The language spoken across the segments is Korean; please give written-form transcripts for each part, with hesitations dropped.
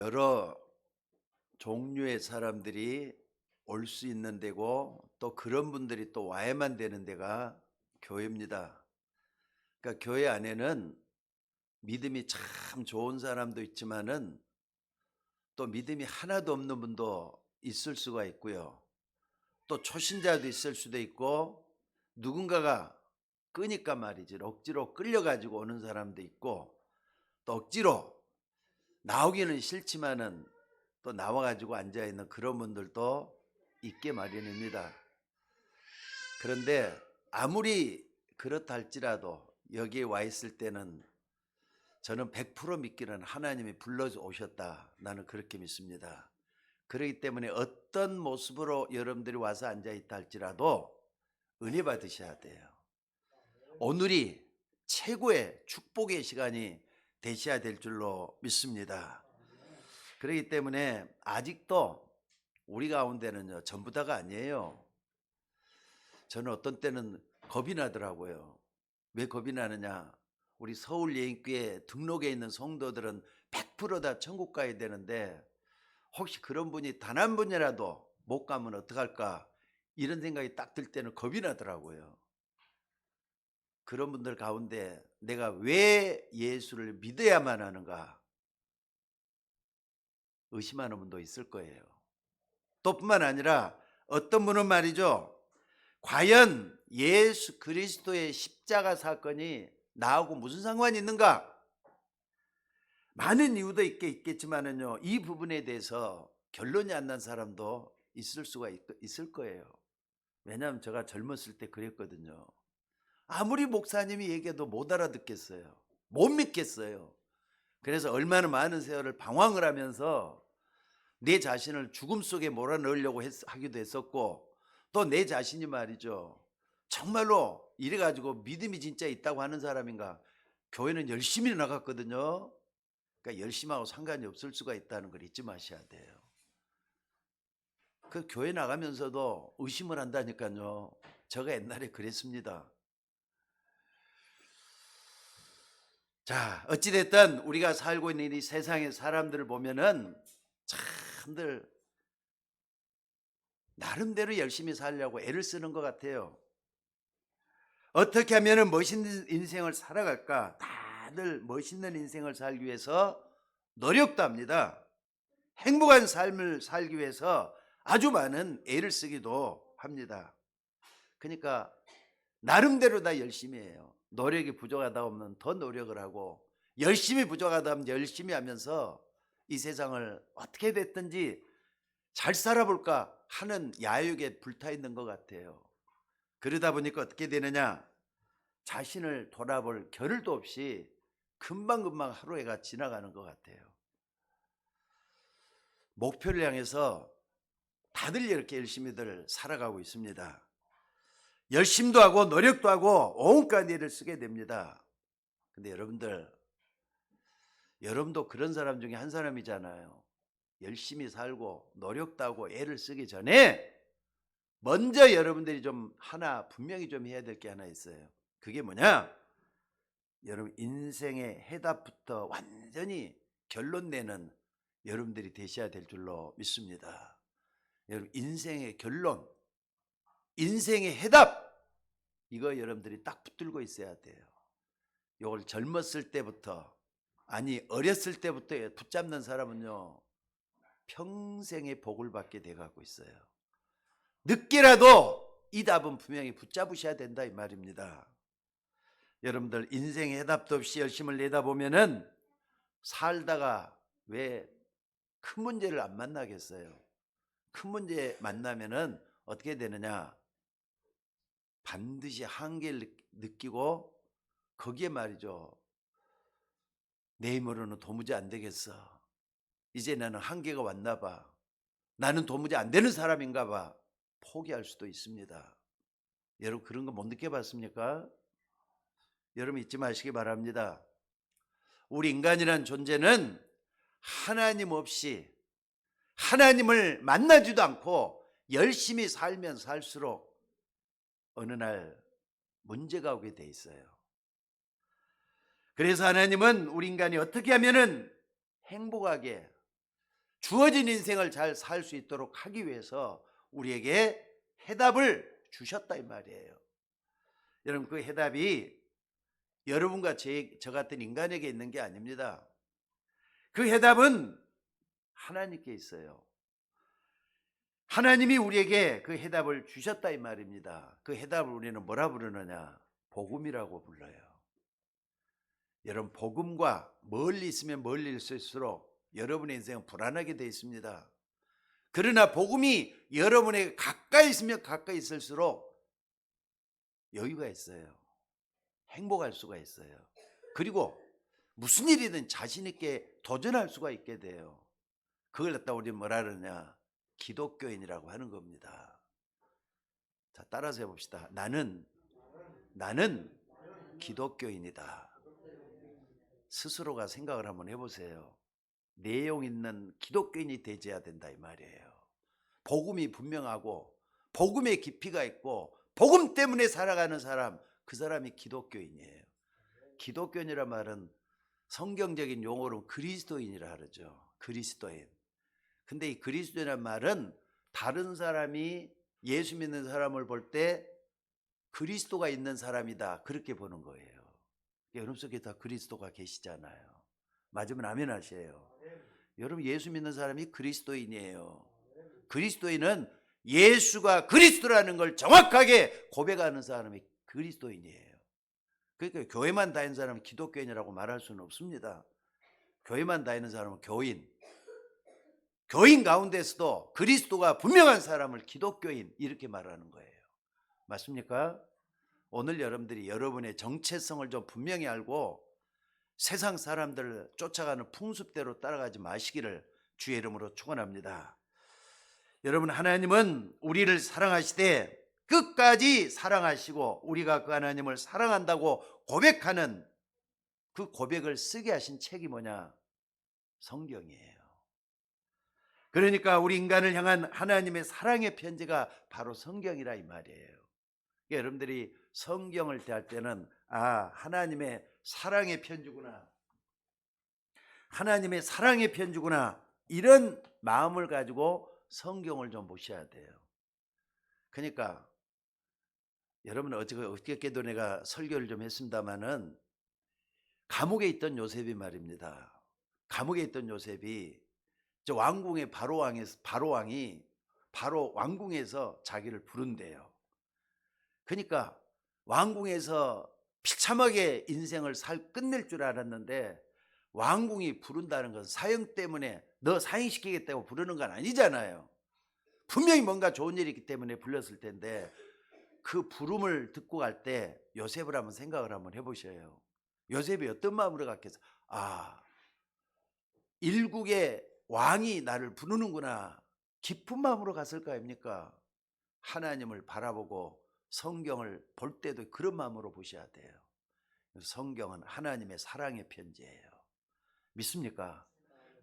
여러 종류의 사람들이 올 수 있는 데고 또 그런 분들이 또 와야만 되는 데가 교회입니다. 그러니까 교회 안에는 믿음이 참 좋은 사람도 있지만은 또 믿음이 하나도 없는 분도 있을 수가 있고요. 또 초신자도 있을 수도 있고 누군가가 끄니까 말이지 억지로 끌려가지고 오는 사람도 있고 또 억지로 나오기는 싫지만은 또 나와가지고 앉아있는 그런 분들도 있게 마련입니다. 그런데 아무리 그렇다 할지라도 여기에 와 있을 때는 저는 100% 믿기는 하나님이 불러오셨다. 나는 그렇게 믿습니다. 그렇기 때문에 어떤 모습으로 여러분들이 와서 앉아있다 할지라도 은혜 받으셔야 돼요. 오늘이 최고의 축복의 시간이 되셔야 될 줄로 믿습니다. 그렇기 때문에 아직도 우리 가운데는요, 전부 다가 아니에요. 저는 어떤 때는 겁이 나더라고요. 왜 겁이 나느냐? 우리 서울예인교회 등록에 있는 성도들은 100%다 천국 가야 되는데 혹시 그런 분이 단 한 분이라도 못 가면 어떡할까? 이런 생각이 딱 들 때는 겁이 나더라고요. 그런 분들 가운데 내가 왜 예수를 믿어야만 하는가 의심하는 분도 있을 거예요. 또 뿐만 아니라 어떤 분은 말이죠. 과연 예수 그리스도의 십자가 사건이 나하고 무슨 상관이 있는가? 많은 이유도 있겠지만은요, 이 부분에 대해서 결론이 안 난 사람도 있을 수가 있을 거예요. 왜냐하면 제가 젊었을 때 그랬거든요. 아무리 목사님이 얘기해도 못 알아듣겠어요. 못 믿겠어요. 그래서 얼마나 많은 세월을 방황을 하면서 내 자신을 죽음 속에 몰아넣으려고 하기도 했었고, 또 내 자신이 말이죠, 정말로 이래가지고 믿음이 진짜 있다고 하는 사람인가, 교회는 열심히 나갔거든요. 그러니까 열심하고 상관이 없을 수가 있다는 걸 잊지 마셔야 돼요. 그 교회 나가면서도 의심을 한다니까요. 제가 옛날에 그랬습니다. 자, 어찌됐든 우리가 살고 있는 이 세상의 사람들을 보면은 참들 나름대로 열심히 살려고 애를 쓰는 것 같아요. 어떻게 하면 멋있는 인생을 살아갈까? 다들 멋있는 인생을 살기 위해서 노력도 합니다. 행복한 삶을 살기 위해서 아주 많은 애를 쓰기도 합니다. 그러니까 나름대로 다 열심히 해요. 노력이 부족하다 하면 더 노력을 하고, 열심히 부족하다 하면 열심히 하면서 이 세상을 어떻게 됐든지 잘 살아볼까 하는 야욕에 불타 있는 것 같아요. 그러다 보니까 어떻게 되느냐? 자신을 돌아볼 겨를도 없이 금방금방 하루가 지나가는 것 같아요. 목표를 향해서 다들 이렇게 열심히들 살아가고 있습니다. 열심도 하고 노력도 하고 온갖 일을 쓰게 됩니다. 근데 여러분도 그런 사람 중에 한 사람이잖아요. 열심히 살고 노력도 하고 애를 쓰기 전에 먼저 여러분들이 좀 하나 분명히 좀 해야 될 게 하나 있어요. 그게 뭐냐? 여러분 인생의 해답부터 완전히 결론 내는 여러분들이 되셔야 될 줄로 믿습니다. 여러분 인생의 결론, 인생의 해답, 이거 여러분들이 딱 붙들고 있어야 돼요. 이걸 젊었을 때부터, 아니 어렸을 때부터 붙잡는 사람은요 평생의 복을 받게 돼가고 있어요. 늦게라도 이 답은 분명히 붙잡으셔야 된다 이 말입니다. 여러분들 인생의 해답도 없이 열심을 내다 보면은 살다가 왜 큰 문제를 안 만나겠어요? 큰 문제 만나면은 어떻게 되느냐? 반드시 한계를 느끼고 거기에 말이죠. 내 힘으로는 도무지 안 되겠어. 이제 나는 한계가 왔나 봐. 나는 도무지 안 되는 사람인가 봐. 포기할 수도 있습니다. 여러분 그런 거 못 느껴봤습니까? 여러분 잊지 마시기 바랍니다. 우리 인간이라는 존재는 하나님 없이 하나님을 만나지도 않고 열심히 살면 살수록 어느 날 문제가 오게 돼 있어요. 그래서 하나님은 우리 인간이 어떻게 하면은 행복하게 주어진 인생을 잘 살 수 있도록 하기 위해서 우리에게 해답을 주셨다 이 말이에요. 여러분, 그 해답이 여러분과 저 같은 인간에게 있는 게 아닙니다. 그 해답은 하나님께 있어요. 하나님이 우리에게 그 해답을 주셨다 이 말입니다. 그 해답을 우리는 뭐라 부르느냐? 복음이라고 불러요. 여러분, 복음과 멀리 있으면 멀리 있을수록 여러분의 인생은 불안하게 되어 있습니다. 그러나 복음이 여러분에게 가까이 있으면 가까이 있을수록 여유가 있어요. 행복할 수가 있어요. 그리고 무슨 일이든 자신 있게 도전할 수가 있게 돼요. 그걸 갖다 우리 뭐라 그러냐? 기독교인이라고 하는 겁니다. 자, 따라서 해봅시다. 나는 기독교인이다. 스스로가 생각을 한번 해보세요. 내용 있는 기독교인이 되어야 된다 이 말이에요. 복음이 분명하고 복음의 깊이가 있고 복음 때문에 살아가는 사람, 그 사람이 기독교인이에요. 기독교인이란 말은 성경적인 용어로 그리스도인이라 하죠. 그리스도인. 근데 이 그리스도인이란 말은 다른 사람이 예수 믿는 사람을 볼 때 그리스도가 있는 사람이다, 그렇게 보는 거예요. 여러분 속에 다 그리스도가 계시잖아요. 맞으면 아멘 하세요. 여러분, 예수 믿는 사람이 그리스도인이에요. 그리스도인은 예수가 그리스도라는 걸 정확하게 고백하는 사람이 그리스도인이에요. 그러니까 교회만 다니는 사람은 기독교인이라고 말할 수는 없습니다. 교회만 다니는 사람은 교인 가운데서도 그리스도가 분명한 사람을 기독교인 이렇게 말하는 거예요. 맞습니까? 오늘 여러분들이 여러분의 정체성을 좀 분명히 알고 세상 사람들을 쫓아가는 풍습대로 따라가지 마시기를 주의 이름으로 축원합니다. 여러분, 하나님은 우리를 사랑하시되 끝까지 사랑하시고 우리가 그 하나님을 사랑한다고 고백하는 그 고백을 쓰게 하신 책이 뭐냐? 성경이에요. 그러니까 우리 인간을 향한 하나님의 사랑의 편지가 바로 성경이라 이 말이에요. 여러분들이 성경을 대할 때는 하나님의 사랑의 편지구나, 하나님의 사랑의 편지구나, 이런 마음을 가지고 성경을 좀 보셔야 돼요. 그러니까 여러분, 어저께도 내가 설교를 좀 했습니다마는 감옥에 있던 요셉이 말입니다. 감옥에 있던 요셉이 저 왕궁의 바로 왕궁에서 자기를 부른대요. 그러니까 왕궁에서 비참하게 인생을 끝낼 줄 알았는데 왕궁이 부른다는 건 사형 때문에 너 사형시키겠다고 부르는 건 아니잖아요. 분명히 뭔가 좋은 일이 있기 때문에 불렀을 텐데 그 부름을 듣고 갈 때 요셉을 한번 생각을 한번 해보셔요. 요셉이 어떤 마음으로 갔겠어? 일국의 왕이 나를 부르는구나, 깊은 마음으로 갔을 거 아닙니까? 하나님을 바라보고 성경을 볼 때도 그런 마음으로 보셔야 돼요. 성경은 하나님의 사랑의 편지예요. 믿습니까?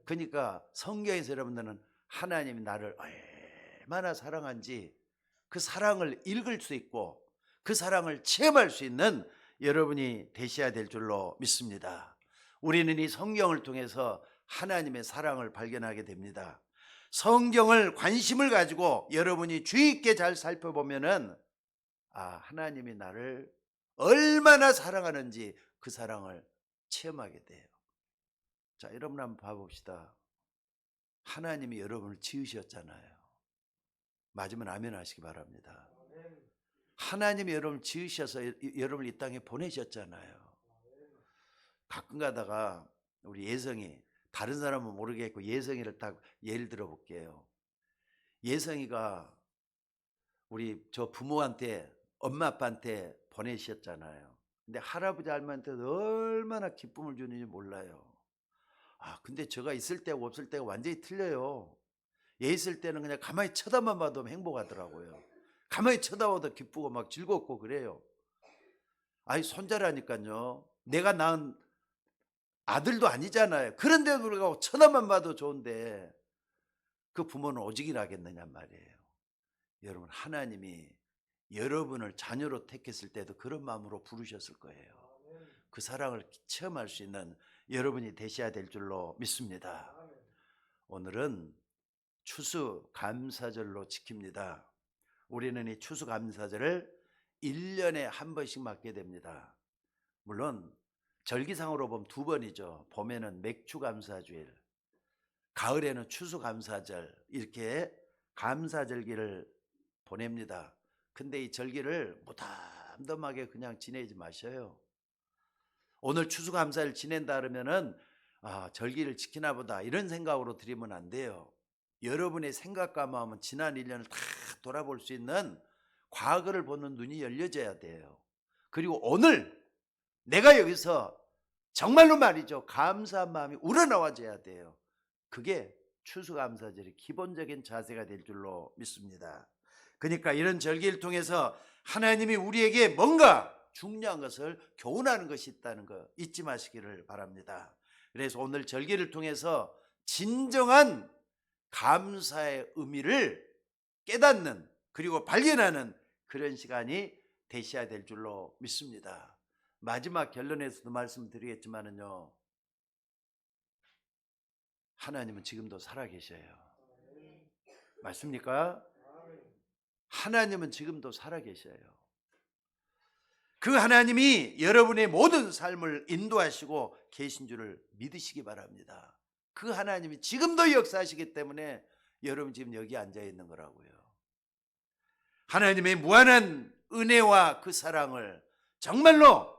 그러니까 성경에서 여러분들은 하나님이 나를 얼마나 사랑한지 그 사랑을 읽을 수 있고 그 사랑을 체험할 수 있는 여러분이 되셔야 될 줄로 믿습니다. 우리는 이 성경을 통해서 하나님의 사랑을 발견하게 됩니다. 성경을 관심을 가지고 여러분이 주의 있게 잘 살펴보면은 하나님이 나를 얼마나 사랑하는지 그 사랑을 체험하게 돼요. 자, 여러분 한번 봐봅시다. 하나님이 여러분을 지으셨잖아요. 맞으면 아멘 하시기 바랍니다. 하나님이 여러분을 지으셔서 여러분을 이 땅에 보내셨잖아요. 가끔 가다가 우리 예성이, 다른 사람은 모르겠고 예성이를 딱 예를 들어 볼게요. 예성이가 우리 저 부모한테, 엄마 아빠한테 보내셨잖아요. 근데 할아버지 할머니한테도 얼마나 기쁨을 주는지 몰라요. 근데 제가 있을 때하고 없을 때가 완전히 틀려요. 얘 있을 때는 그냥 가만히 쳐다만 봐도 행복하더라고요. 가만히 쳐다봐도 기쁘고 막 즐겁고 그래요. 손자라니까요. 내가 낳은 아들도 아니잖아요. 그런데도 불구하고 쳐다만 봐도 좋은데 그 부모는 오직이나 하겠느냐 말이에요. 여러분, 하나님이 여러분을 자녀로 택했을 때도 그런 마음으로 부르셨을 거예요. 그 사랑을 체험할 수 있는 여러분이 되셔야 될 줄로 믿습니다. 오늘은 추수감사절로 지킵니다. 우리는 이 추수감사절을 1년에 한 번씩 맞게 됩니다. 물론 절기상으로 보면 2번이죠. 봄에는 맥추감사주일, 가을에는 추수감사절, 이렇게 감사절기를 보냅니다. 근데 이 절기를 무덤덤하게 그냥 지내지 마셔요. 오늘 추수감사를 지낸다 그러면은 절기를 지키나 보다 이런 생각으로 드리면 안 돼요. 여러분의 생각과 마음은 지난 1년을 다 돌아볼 수 있는 과거를 보는 눈이 열려져야 돼요. 그리고 오늘 내가 여기서 정말로 말이죠, 감사한 마음이 우러나와져야 돼요. 그게 추수감사절의 기본적인 자세가 될 줄로 믿습니다. 그러니까 이런 절기를 통해서 하나님이 우리에게 뭔가 중요한 것을 교훈하는 것이 있다는 거 잊지 마시기를 바랍니다. 그래서 오늘 절기를 통해서 진정한 감사의 의미를 깨닫는, 그리고 발견하는 그런 시간이 되셔야 될 줄로 믿습니다. 마지막 결론에서도 말씀드리겠지만은요, 하나님은 지금도 살아계셔요. 맞습니까? 하나님은 지금도 살아계셔요. 그 하나님이 여러분의 모든 삶을 인도하시고 계신 줄을 믿으시기 바랍니다. 그 하나님이 지금도 역사하시기 때문에 여러분 지금 여기 앉아 있는 거라고요. 하나님의 무한한 은혜와 그 사랑을 정말로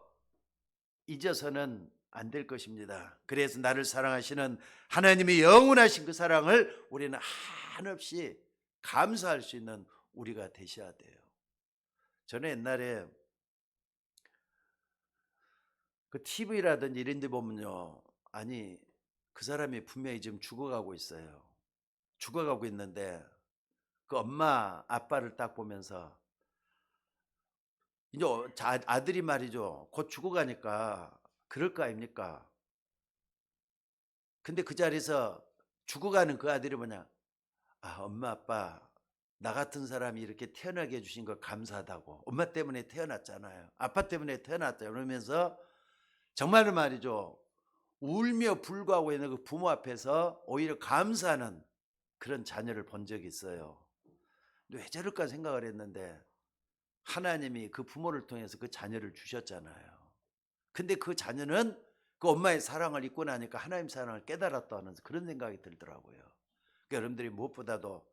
잊어서는 안 될 것입니다. 그래서 나를 사랑하시는 하나님의 영원하신 그 사랑을 우리는 한없이 감사할 수 있는 우리가 되셔야 돼요. 저는 옛날에 그 TV라든지 이런 데 보면요, 아니 그 사람이 분명히 지금 죽어가고 있어요. 죽어가고 있는데 그 엄마 아빠를 딱 보면서 이제 아들이 말이죠, 곧 죽어가니까 그럴 거 아닙니까? 근데 그 자리에서 죽어가는 그 아들이 뭐냐, 엄마 아빠 나 같은 사람이 이렇게 태어나게 해주신 거 감사하다고. 엄마 때문에 태어났잖아요, 아빠 때문에 태어났다 그러면서 정말로 말이죠, 울며 불구하고 있는 그 부모 앞에서 오히려 감사하는 그런 자녀를 본 적이 있어요. 왜 저럴까 생각을 했는데 하나님이 그 부모를 통해서 그 자녀를 주셨잖아요. 근데 그 자녀는 그 엄마의 사랑을 잊고 나니까 하나님 사랑을 깨달았다는 그런 생각이 들더라고요. 그러니까 여러분들이 무엇보다도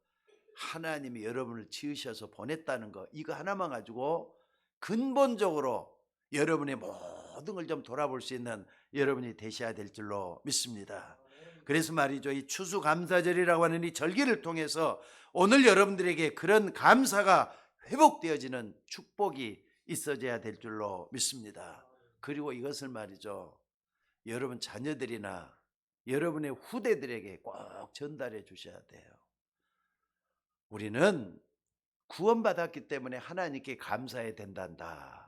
하나님이 여러분을 지으셔서 보냈다는 거, 이거 하나만 가지고 근본적으로 여러분의 모든 걸 좀 돌아볼 수 있는 여러분이 되셔야 될 줄로 믿습니다. 그래서 말이죠, 이 추수감사절이라고 하는 이 절기를 통해서 오늘 여러분들에게 그런 감사가 회복되어지는 축복이 있어져야 될 줄로 믿습니다. 그리고 이것을 말이죠, 여러분 자녀들이나 여러분의 후대들에게 꼭 전달해 주셔야 돼요. 우리는 구원받았기 때문에 하나님께 감사해야 된단다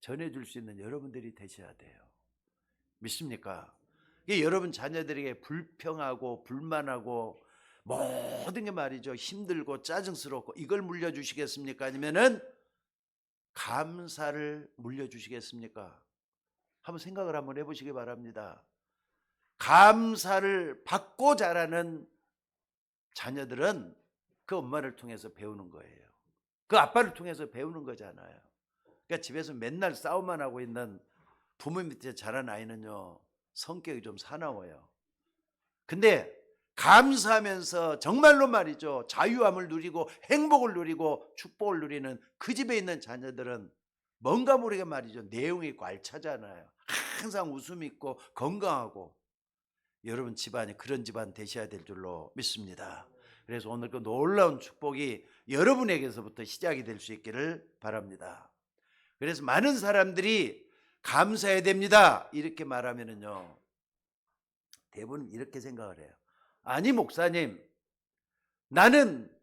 전해줄 수 있는 여러분들이 되셔야 돼요. 믿습니까? 이게 여러분 자녀들에게 불평하고 불만하고 모든 게 말이죠, 힘들고 짜증스럽고 이걸 물려주시겠습니까? 아니면은 감사를 물려주시겠습니까? 한번 생각을 한번 해보시기 바랍니다. 감사를 받고 자라는 자녀들은 그 엄마를 통해서 배우는 거예요. 그 아빠를 통해서 배우는 거잖아요. 그러니까 집에서 맨날 싸움만 하고 있는 부모 밑에 자란 아이는요, 성격이 좀 사나워요. 근데 감사하면서 정말로 말이죠, 자유함을 누리고 행복을 누리고 축복을 누리는 그 집에 있는 자녀들은 뭔가 모르게 말이죠, 내용이 있고 알차잖아요. 항상 웃음 있고 건강하고. 여러분 집안이 그런 집안 되셔야 될 줄로 믿습니다. 그래서 오늘 그 놀라운 축복이 여러분에게서부터 시작이 될 수 있기를 바랍니다. 그래서 많은 사람들이 감사해야 됩니다 이렇게 말하면은요, 대부분 이렇게 생각을 해요. 아니 목사님, 나는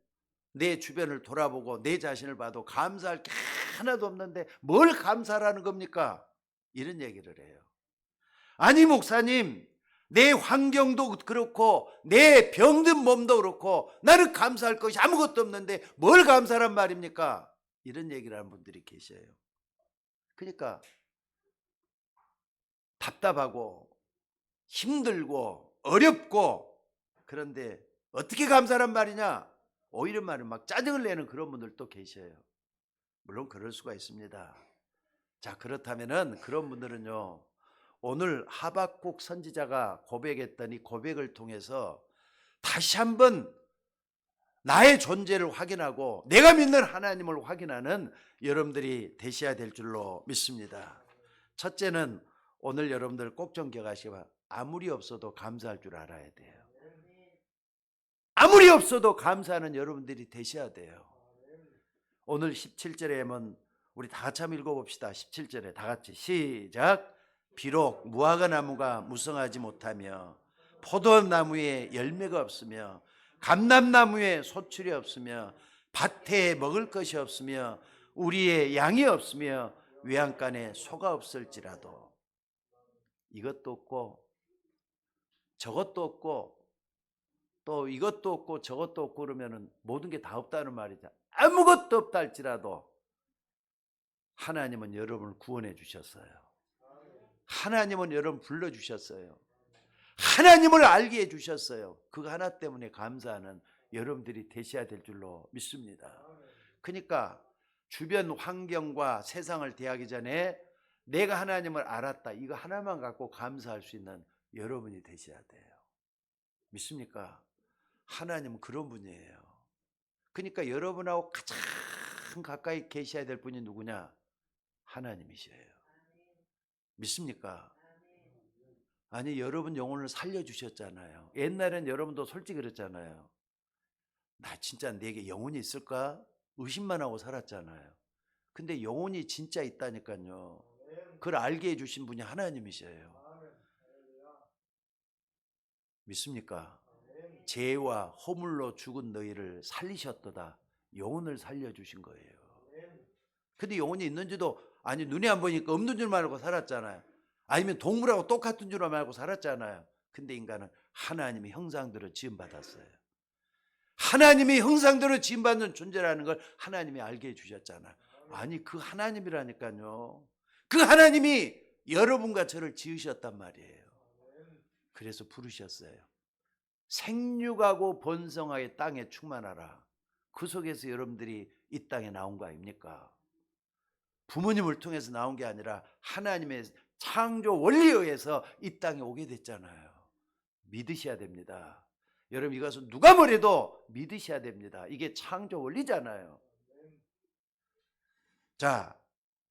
내 주변을 돌아보고 내 자신을 봐도 감사할 게 하나도 없는데 뭘 감사라는 겁니까? 이런 얘기를 해요. 아니 목사님, 내 환경도 그렇고 내 병든 몸도 그렇고 나는 감사할 것이 아무것도 없는데 뭘 감사란 말입니까? 이런 얘기를 하는 분들이 계셔요. 그러니까 답답하고 힘들고 어렵고 그런데 어떻게 감사란 말이냐? 오히려 말은 막 짜증을 내는 그런 분들도 계셔요. 물론 그럴 수가 있습니다. 자, 그렇다면은 그런 분들은요, 오늘 하박국 선지자가 고백했던 이 고백을 통해서 다시 한번 나의 존재를 확인하고 내가 믿는 하나님을 확인하는 여러분들이 되셔야 될 줄로 믿습니다. 첫째는 오늘 여러분들 꼭 좀 기억하시고, 아무리 없어도 감사할 줄 알아야 돼요. 아무리 없어도 감사하는 여러분들이 되셔야 돼요. 오늘 17절에 한번 우리 다 같이 한번 읽어봅시다. 17절에 다 같이 시작. 비록 무화과 나무가 무성하지 못하며 포도나무에 열매가 없으며 감람나무에 소출이 없으며 밭에 먹을 것이 없으며 우리의 양이 없으며 외양간에 소가 없을지라도, 이것도 없고 저것도 없고 또 이것도 없고 저것도 없고 그러면은 모든 게 다 없다는 말이죠. 아무것도 없다 할지라도 하나님은 여러분을 구원해 주셨어요. 하나님은 여러분 불러주셨어요. 하나님을 알게 해주셨어요. 그 하나 때문에 감사하는 여러분들이 되셔야 될 줄로 믿습니다. 그러니까 주변 환경과 세상을 대하기 전에 내가 하나님을 알았다, 이거 하나만 갖고 감사할 수 있는 여러분이 되셔야 돼요. 믿습니까? 하나님은 그런 분이에요. 그러니까 여러분하고 가장 가까이 계셔야 될 분이 누구냐? 하나님이셔요. 믿습니까? 아니, 여러분 영혼을 살려주셨잖아요. 옛날엔 여러분도 솔직히 그랬잖아요. 나 진짜 내게 영혼이 있을까? 의심만 하고 살았잖아요. 근데 영혼이 진짜 있다니까요. 그걸 알게 해주신 분이 하나님이셔요. 믿습니까? 죄와 허물로 죽은 너희를 살리셨도다. 영혼을 살려주신 거예요. 근데 영혼이 있는지도, 아니 눈에 안 보니까 없는 줄 알고 살았잖아요. 아니면 동물하고 똑같은 줄 알고 살았잖아요. 근데 인간은 하나님의 형상대로 지음받았어요. 하나님의 형상대로 지음받는 존재라는 걸 하나님이 알게 해주셨잖아요. 아니, 그 하나님이라니까요. 그 하나님이 여러분과 저를 지으셨단 말이에요. 그래서 부르셨어요. 생육하고 번성하게 땅에 충만하라. 그 속에서 여러분들이 이 땅에 나온 거 아닙니까? 부모님을 통해서 나온 게 아니라 하나님의 창조 원리에 의해서 이 땅에 오게 됐잖아요. 믿으셔야 됩니다. 여러분, 이것은 누가 뭐래도 믿으셔야 됩니다. 이게 창조 원리잖아요. 자,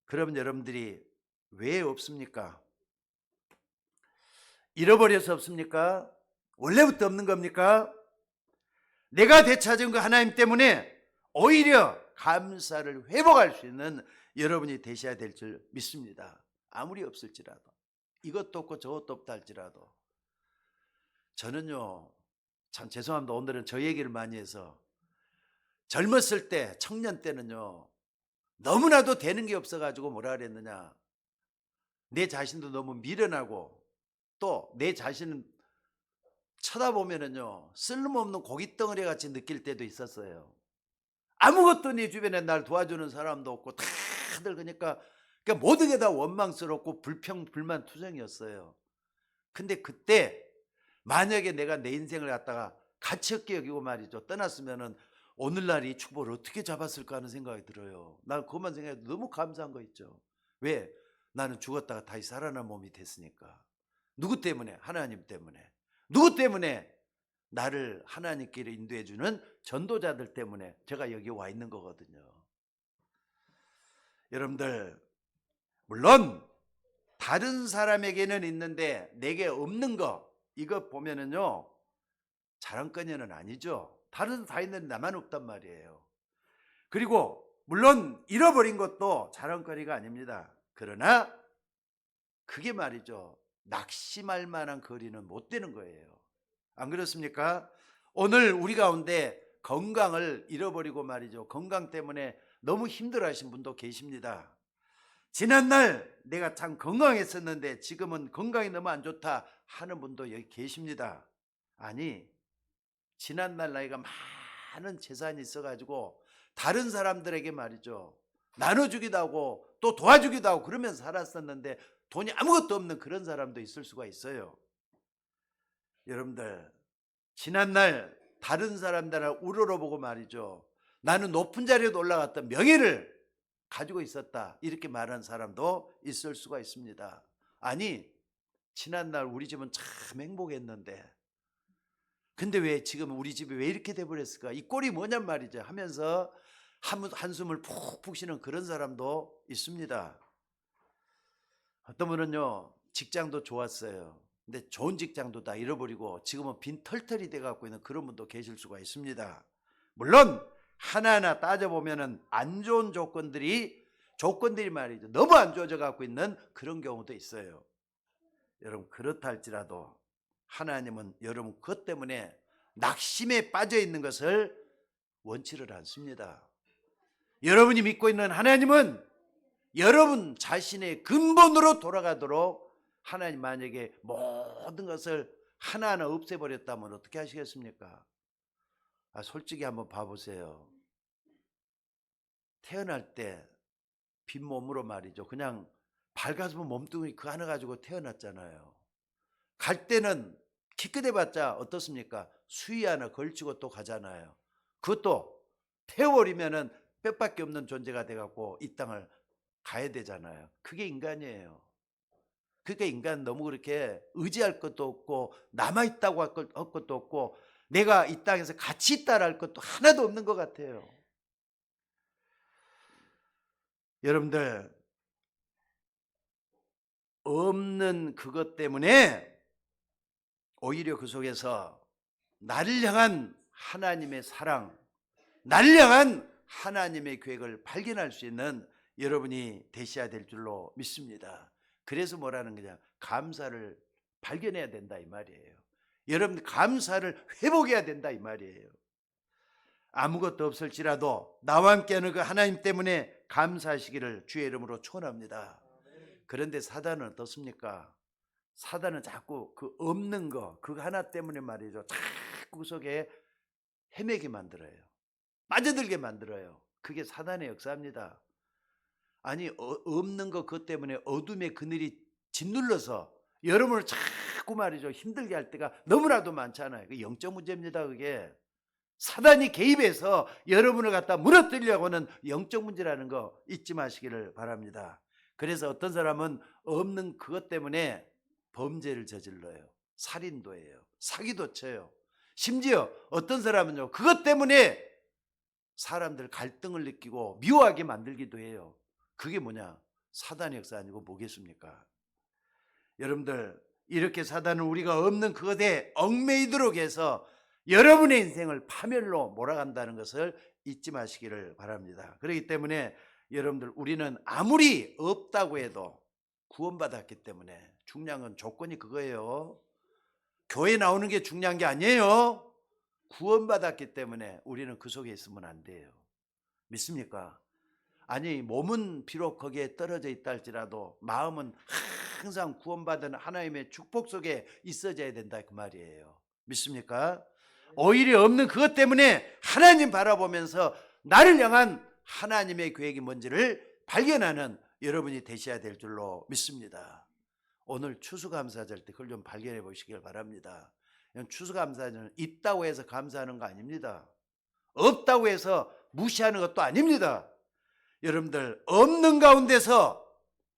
그러면 여러분들이 왜 없습니까? 잃어버려서 없습니까? 원래부터 없는 겁니까? 내가 되찾은 그 하나님 때문에 오히려 감사를 회복할 수 있는 여러분이 되셔야 될 줄 믿습니다. 아무리 없을지라도, 이것도 없고 저것도 없다 할지라도. 저는요, 참 죄송합니다. 오늘은 저 얘기를 많이 해서, 젊었을 때, 청년 때는요, 너무나도 되는 게 없어가지고 뭐라 그랬느냐, 내 자신도 너무 미련하고 또 내 자신은 쳐다보면은요, 쓸모없는 고깃덩어리 같이 느낄 때도 있었어요. 아무것도 내 주변에 날 도와주는 사람도 없고 다들 그러니까 모든 게 다 원망스럽고 불만 투성이었어요. 근데 그때 만약에 내가 내 인생을 갖다가 가치 없게 여기고 말이죠, 떠났으면은 오늘날 이 축복을 어떻게 잡았을까 하는 생각이 들어요. 난 그것만 생각해도 너무 감사한 거 있죠. 왜? 나는 죽었다가 다시 살아난 몸이 됐으니까. 누구 때문에? 하나님 때문에. 누구 때문에? 나를 하나님께로 인도해 주는 전도자들 때문에 제가 여기 와 있는 거거든요. 여러분들, 물론 다른 사람에게는 있는데 내게 없는 거, 이거 보면은요, 자랑거리는 아니죠. 다른 다 있는데 나만 없단 말이에요. 그리고 물론 잃어버린 것도 자랑거리가 아닙니다. 그러나 그게 말이죠, 낙심할 만한 거리는 못 되는 거예요. 안 그렇습니까? 오늘 우리 가운데 건강을 잃어버리고 말이죠, 건강 때문에 너무 힘들어하신 분도 계십니다. 지난날 내가 참 건강했었는데 지금은 건강이 너무 안 좋다 하는 분도 여기 계십니다. 아니, 지난날 나이가 많은 재산이 있어가지고 다른 사람들에게 말이죠, 나눠주기도 하고 또 도와주기도 하고 그러면서 살았었는데 돈이 아무것도 없는 그런 사람도 있을 수가 있어요. 여러분들, 지난날 다른 사람들을 우러러보고 말이죠. 나는 높은 자리에 올라갔던 명예를 가지고 있었다. 이렇게 말하는 사람도 있을 수가 있습니다. 아니, 지난날 우리 집은 참 행복했는데 근데 왜 지금 우리 집이 왜 이렇게 돼버렸을까? 이 꼴이 뭐냔 말이죠 하면서 한숨을 푹푹 쉬는 그런 사람도 있습니다. 어떤 분은요, 직장도 좋았어요. 근데 좋은 직장도 다 잃어버리고 지금은 빈털털이 돼갖고 있는 그런 분도 계실 수가 있습니다. 물론 하나하나 따져보면은 안 좋은 조건들이 말이죠, 너무 안 좋아져 갖고 있는 그런 경우도 있어요. 여러분, 그렇다 할지라도 하나님은 여러분 그것 때문에 낙심에 빠져 있는 것을 원치를 않습니다. 여러분이 믿고 있는 하나님은 여러분 자신의 근본으로 돌아가도록, 하나님 만약에 모든 것을 하나하나 없애버렸다면 어떻게 하시겠습니까? 솔직히 한번 봐보세요. 태어날 때 빈몸으로 말이죠, 그냥 밝아서 몸뚱이 그 하나 가지고 태어났잖아요. 갈 때는 키끗해봤자 어떻습니까? 수위 하나 걸치고 또 가잖아요. 그것도 태워버리면은 뼈밖에 없는 존재가 돼갖고 이 땅을 가야 되잖아요. 그게 인간이에요. 그러니까 인간 너무 그렇게 의지할 것도 없고 남아있다고 할 것도 없고 내가 이 땅에서 같이 있다라 할 것도 하나도 없는 것 같아요. 여러분들, 없는 그것 때문에 오히려 그 속에서 나를 향한 하나님의 사랑, 나를 향한 하나님의 계획을 발견할 수 있는 여러분이 되셔야 될 줄로 믿습니다. 그래서 뭐라는 거냐, 감사를 발견해야 된다 이 말이에요. 여러분, 감사를 회복해야 된다 이 말이에요. 아무것도 없을지라도 나와 함께하는 그 하나님 때문에 감사하시기를 주의 이름으로 축원합니다. 그런데 사단은 어떻습니까? 사단은 자꾸 그 없는 거, 그거 하나 때문에 말이죠, 자꾸 그 속에 헤매게 만들어요. 빠져들게 만들어요. 그게 사단의 역사입니다. 아니, 없는 거 그것 때문에 어둠의 그늘이 짓눌러서 여러분을 자꾸 말이죠, 힘들게 할 때가 너무나도 많잖아요. 그 영적 문제입니다. 그게 사단이 개입해서 여러분을 갖다 무너뜨리려고 하는 영적 문제라는 거 잊지 마시기를 바랍니다. 그래서 어떤 사람은 없는 그것 때문에 범죄를 저질러요. 살인도 해요. 사기도 쳐요. 심지어 어떤 사람은요, 그것 때문에 사람들 갈등을 느끼고 미워하게 만들기도 해요. 그게 뭐냐? 사단의 역사 아니고 뭐겠습니까? 여러분들, 이렇게 사단은 우리가 없는 그것에 얽매이도록 해서 여러분의 인생을 파멸로 몰아간다는 것을 잊지 마시기를 바랍니다. 그렇기 때문에 여러분들, 우리는 아무리 없다고 해도 구원받았기 때문에 중요한 건 조건이 그거예요. 교회 나오는 게 중요한 게 아니에요. 구원받았기 때문에 우리는 그 속에 있으면 안 돼요. 믿습니까? 아니, 몸은 비록 거기에 떨어져 있다 할지라도 마음은 항상 구원받은 하나님의 축복 속에 있어져야 된다 그 말이에요. 믿습니까? 오히려 없는 그것 때문에 하나님 바라보면서 나를 향한 하나님의 계획이 뭔지를 발견하는 여러분이 되셔야 될 줄로 믿습니다. 오늘 추수감사절 때 그걸 좀 발견해 보시길 바랍니다. 추수감사절은 있다고 해서 감사하는 거 아닙니다. 없다고 해서 무시하는 것도 아닙니다. 여러분들, 없는 가운데서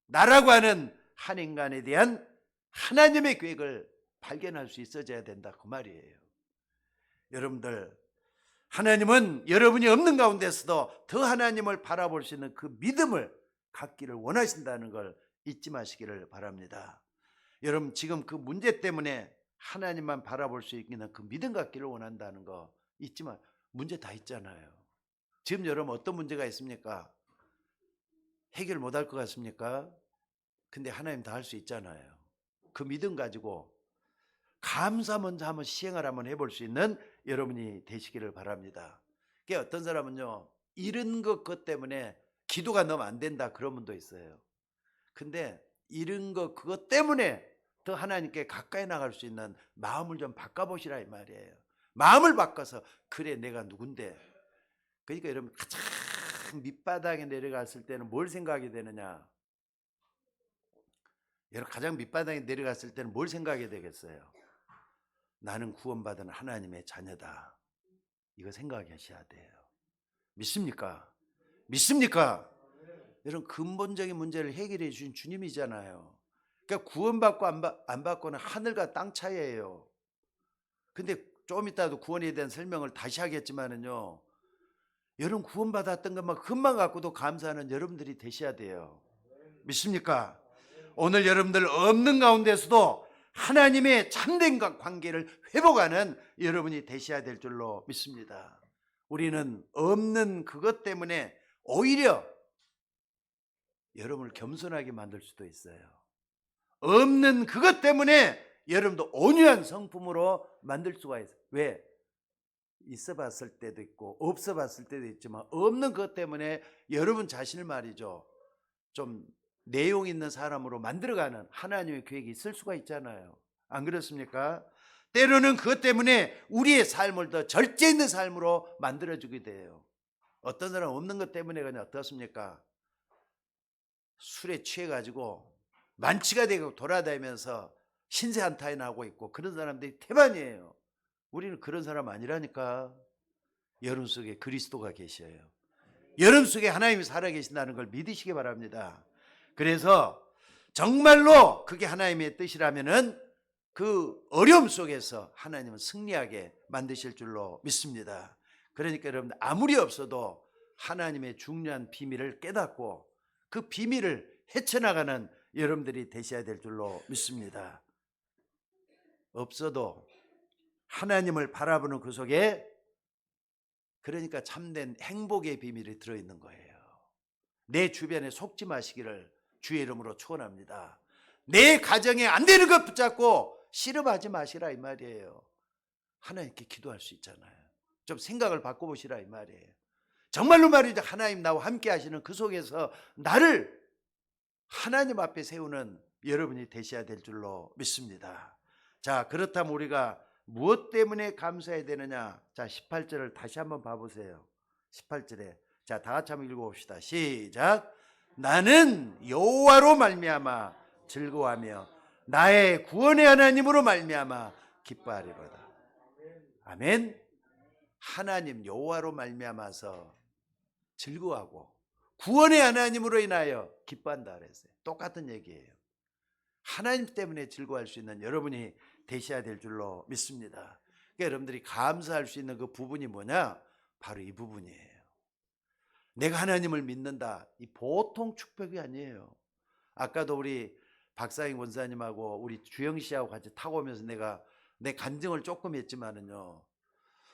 나라고 하는 한 인간에 대한 하나님의 계획을 발견할 수 있어져야 된다 그 말이에요. 여러분들, 하나님은 여러분이 없는 가운데서도 더 하나님을 바라볼 수 있는 그 믿음을 갖기를 원하신다는 걸 잊지 마시기를 바랍니다. 여러분, 지금 그 문제 때문에 하나님만 바라볼 수 있는 그 믿음 갖기를 원한다는 거 잊지 마. 문제 다 있잖아요. 지금 여러분 어떤 문제가 있습니까? 해결 못할 것 같습니까? 근데 하나님 다 할 수 있잖아요. 그 믿음 가지고 감사 먼저 한번 시행을 한번 해볼 수 있는 여러분이 되시기를 바랍니다. 그러니까 어떤 사람은요, 잃은 그것 때문에 기도가 너무 안 된다 그런 분도 있어요. 근데 잃은 것 그것 때문에 더 하나님께 가까이 나갈 수 있는 마음을 좀 바꿔보시라 이 말이에요. 마음을 바꿔서 그래 내가 누군데. 그러니까 여러분, 가장 밑바닥에 내려갔을 때는 뭘 생각이 되느냐? 여러분, 가장 밑바닥에 내려갔을 때는 뭘 생각이 되겠어요? 나는 구원받은 하나님의 자녀다. 이거 생각하셔야 돼요. 믿습니까? 믿습니까? 이런 근본적인 문제를 해결해 주신 주님이잖아요. 그러니까 구원받고 안 받고는 하늘과 땅 차이예요. 근데 좀 이따도 구원에 대한 설명을 다시 하겠지만은요, 여러분 구원받았던 것만 금방 갖고도 감사하는 여러분들이 되셔야 돼요. 믿습니까? 오늘 여러분들 없는 가운데서도 하나님의 참된 관계를 회복하는 여러분이 되셔야 될 줄로 믿습니다. 우리는 없는 그것 때문에 오히려 여러분을 겸손하게 만들 수도 있어요. 없는 그것 때문에 여러분도 온유한 성품으로 만들 수가 있어요. 왜? 있어 봤을 때도 있고 없어 봤을 때도 있지만 없는 것 때문에 여러분 자신을 말이죠, 좀 내용 있는 사람으로 만들어가는 하나님의 계획이 있을 수가 있잖아요. 안 그렇습니까? 때로는 그것 때문에 우리의 삶을 더 절제 있는 삶으로 만들어주게 돼요. 어떤 사람은 없는 것 때문에 그냥 어떻습니까? 술에 취해가지고 만취가 되고 돌아다니면서 신세한탄하고 있고 그런 사람들이 태반이에요. 우리는 그런 사람 아니라니까. 여러분 속에 그리스도가 계셔요. 여러분 속에 하나님이 살아계신다는 걸 믿으시기 바랍니다. 그래서 정말로 그게 하나님의 뜻이라면은 그 어려움 속에서 하나님은 승리하게 만드실 줄로 믿습니다. 그러니까 여러분들 아무리 없어도 하나님의 중요한 비밀을 깨닫고 그 비밀을 헤쳐나가는 여러분들이 되셔야 될 줄로 믿습니다. 없어도 하나님을 바라보는 그 속에, 그러니까 참된 행복의 비밀이 들어있는 거예요. 내 주변에 속지 마시기를 주의 이름으로 축원합니다. 내 가정에 안 되는 것 붙잡고 씨름하지 마시라 이 말이에요. 하나님께 기도할 수 있잖아요. 좀 생각을 바꿔보시라 이 말이에요. 정말로 말이죠. 하나님 나와 함께 하시는 그 속에서 나를 하나님 앞에 세우는 여러분이 되셔야 될 줄로 믿습니다. 자, 그렇다면 우리가 무엇 때문에 감사해야 되느냐? 자, 18절을 다시 한번 봐보세요. 18절에 자, 다 같이 한번 읽어봅시다. 시작. 나는 여호와로 말미암아 즐거워하며 나의 구원의 하나님으로 말미암아 기뻐하리로다. 아멘. 하나님 여호와로 말미암아서 즐거워하고 구원의 하나님으로 인하여 기뻐한다 그랬어요. 똑같은 얘기예요. 하나님 때문에 즐거워할 수 있는 여러분이 되셔야 될 줄로 믿습니다. 그러니까 여러분들이 감사할 수 있는 그 부분이 뭐냐? 바로 이 부분이에요. 내가 하나님을 믿는다. 이 보통 축복이 아니에요. 아까도 우리 박사인 원사님하고 우리 주영 씨하고 같이 타고 오면서 내가 내 간증을 조금 했지만은요,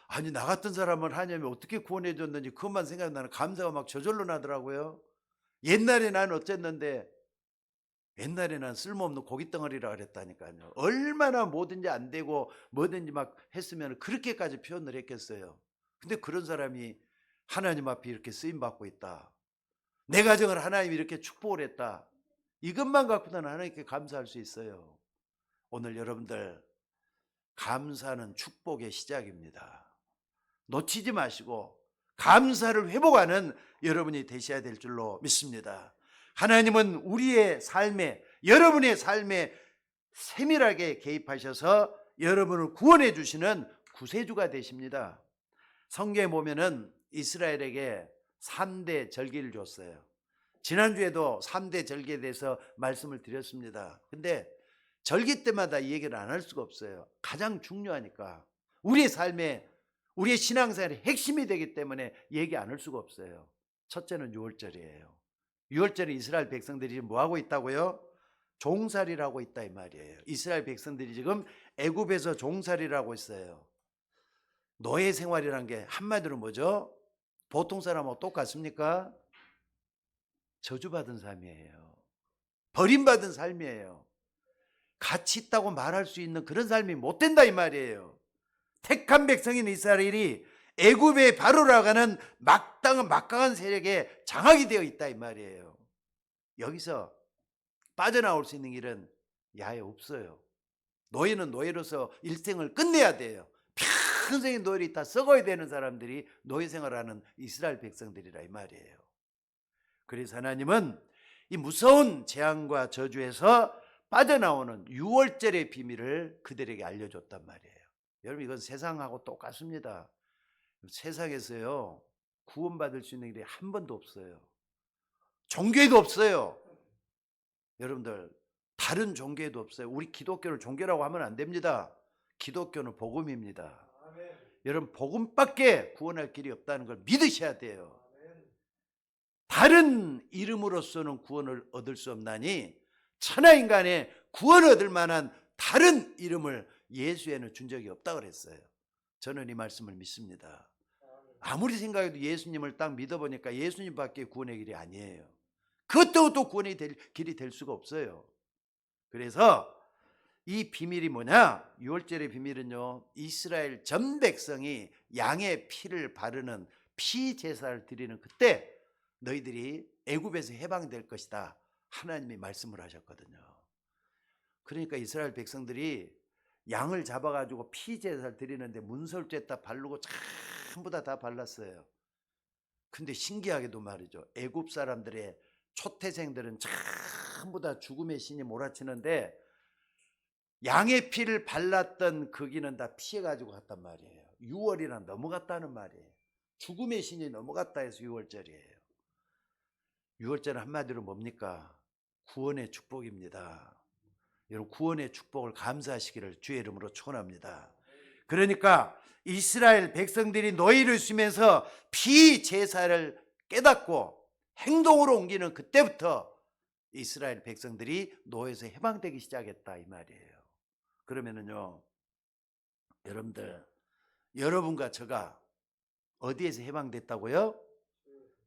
아니 나 같은 사람을 하나님이 어떻게 구원해 줬는지 그것만 생각나는 감사가 막 저절로 나더라고요. 옛날에 나는 어쨌는데, 옛날에 난 쓸모없는 고깃덩어리라 그랬다니까요. 얼마나 뭐든지 안 되고 뭐든지 막 했으면 그렇게까지 표현을 했겠어요. 근데 그런 사람이 하나님 앞에 이렇게 쓰임받고 있다. 내 가정을 하나님이 이렇게 축복을 했다. 이것만 갖고는 하나님께 감사할 수 있어요. 오늘 여러분들 감사는 축복의 시작입니다. 놓치지 마시고 감사를 회복하는 여러분이 되셔야 될 줄로 믿습니다. 하나님은 우리의 삶에, 여러분의 삶에 세밀하게 개입하셔서 여러분을 구원해 주시는 구세주가 되십니다. 성경에 보면은 이스라엘에게 3대 절기를 줬어요. 지난주에도 3대 절기에 대해서 말씀을 드렸습니다. 근데 절기 때마다 이 얘기를 안 할 수가 없어요. 가장 중요하니까. 우리의 삶에, 우리의 신앙생활의 핵심이 되기 때문에 얘기 안 할 수가 없어요. 첫째는 유월절이에요. 유월절에 이스라엘 백성들이 뭐하고 있다고요? 종살이를 하고 있다 이 말이에요. 이스라엘 백성들이 지금 애굽에서 종살이를 하고 있어요. 노예 생활이란 게 한마디로 뭐죠? 보통 사람하고 똑같습니까? 저주받은 삶이에요. 버림받은 삶이에요. 가치 있다고 말할 수 있는 그런 삶이 못 된다 이 말이에요. 택한 백성인 이스라엘이 애굽의 바로라가는 막강한 세력에 장악이 되어 있다 이 말이에요. 여기서 빠져나올 수 있는 길은 야에 없어요. 노예는 노예로서 일생을 끝내야 돼요. 평생의 노예로 있다 썩어야 되는 사람들이 노예 생활하는 이스라엘 백성들이라 이 말이에요. 그래서 하나님은 이 무서운 재앙과 저주에서 빠져나오는 유월절의 비밀을 그들에게 알려줬단 말이에요. 여러분 이건 세상하고 똑같습니다. 세상에서요 구원받을 수 있는 일이 한 번도 없어요. 종교에도 없어요. 여러분들 다른 종교에도 없어요. 우리 기독교를 종교라고 하면 안 됩니다. 기독교는 복음입니다. 여러분 복음밖에 구원할 길이 없다는 걸 믿으셔야 돼요. 다른 이름으로서는 구원을 얻을 수 없나니 천하인간의 구원을 얻을 만한 다른 이름을 예수에는 준 적이 없다고 그랬어요. 저는 이 말씀을 믿습니다. 아무리 생각해도 예수님을 딱 믿어보니까 예수님밖에 구원의 길이 아니에요. 그것도 또 구원의 길이 될 수가 없어요. 그래서 이 비밀이 뭐냐? 6월절의 비밀은요, 이스라엘 전 백성이 양의 피를 바르는 피 제사를 드리는 그때 너희들이 애굽에서 해방될 것이다, 하나님이 말씀을 하셨거든요. 그러니까 이스라엘 백성들이 양을 잡아가지고 피 제사를 드리는데 문설주에다 바르고 전부 다 발랐어요. 근데 신기하게도 말이죠, 애굽 사람들의 초태생들은 전부 다 죽음의 신이 몰아치는데 양의 피를 발랐던 거기는 다 피해가지고 갔단 말이에요. 6월이나 넘어갔다는 말이에요. 죽음의 신이 넘어갔다 해서 6월절이에요. 6월절은 한마디로 뭡니까? 구원의 축복입니다. 여러분 구원의 축복을 감사하시기를 주의 이름으로 축원합니다. 그러니까 이스라엘 백성들이 노예를 쓰면서 피제사를 깨닫고 행동으로 옮기는 그때부터 이스라엘 백성들이 노예에서 해방되기 시작했다 이 말이에요. 그러면은요, 여러분들, 여러분과 저가 어디에서 해방됐다고요?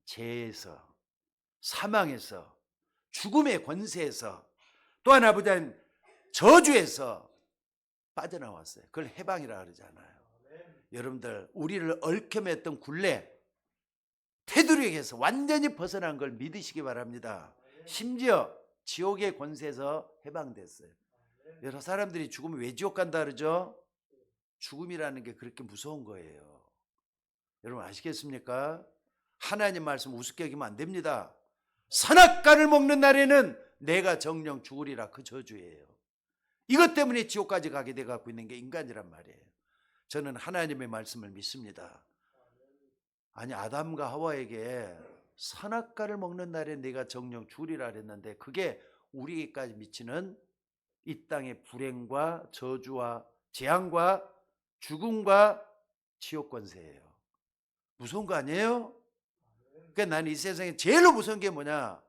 죄에서, 사망에서, 죽음의 권세에서, 또 하나 보자면 저주에서 빠져나왔어요. 그걸 해방이라 그러잖아요. 여러분들 우리를 얽혀맸던 굴레, 테두리에서 완전히 벗어난 걸 믿으시기 바랍니다. 심지어 지옥의 권세에서 해방됐어요. 여러 사람들이 죽으면 왜 지옥 간다 그러죠? 죽음이라는 게 그렇게 무서운 거예요. 여러분 아시겠습니까? 하나님 말씀 우습게 여기면 안 됩니다. 선악과를 먹는 날에는 내가 정령 죽으리라, 그 저주예요. 이것 때문에 지옥까지 가게 돼 갖고 있는 게 인간이란 말이에요. 저는 하나님의 말씀을 믿습니다. 아니 아담과 하와에게 선악과를 먹는 날에 내가 정령 죽으리라 했는데 그게 우리에게까지 미치는 이 땅의 불행과 저주와 재앙과 죽음과 지옥 권세예요. 무서운 거 아니에요? 그러니까 나는 이 세상에 제일 무서운 게 뭐냐?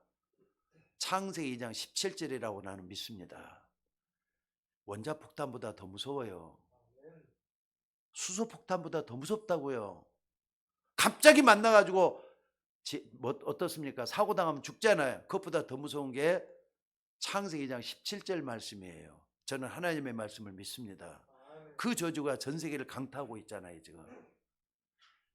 창세기 2장 17절이라고 나는 믿습니다. 원자폭탄보다 더 무서워요. 수소폭탄보다 더 무섭다고요. 갑자기 만나가지고 어떻습니까? 사고당하면 죽잖아요. 그것보다 더 무서운 게 창세기 2장 17절 말씀이에요. 저는 하나님의 말씀을 믿습니다. 그 저주가 전 세계를 강타하고 있잖아요 지금.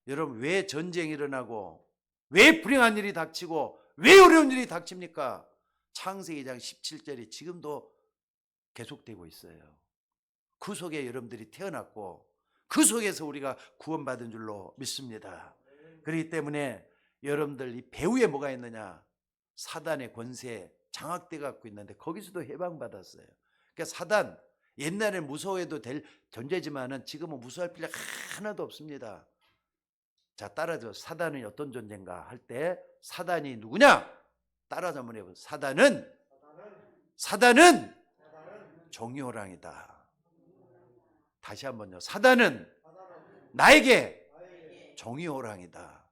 여러분 왜 전쟁이 일어나고 왜 불행한 일이 닥치고 왜 어려운 일이 닥칩니까? 창세기 2장 17절이 지금도 계속되고 있어요. 그 속에 여러분들이 태어났고 그 속에서 우리가 구원받은 줄로 믿습니다. 그렇기 때문에 여러분들 이 배후에 뭐가 있느냐? 사단의 권세에 장악돼 갖고 있는데 거기서도 해방받았어요. 그러니까 사단 옛날에 무서워해도 될 존재지만은 지금은 무서워할 필요가 하나도 없습니다. 자, 따라서 사단은 어떤 존재인가 할 때 사단이 누구냐? 따라서 한번 해보세요. 사단은 종이호랑이다. 다시 한번요. 사단은 나에게 종이호랑이다.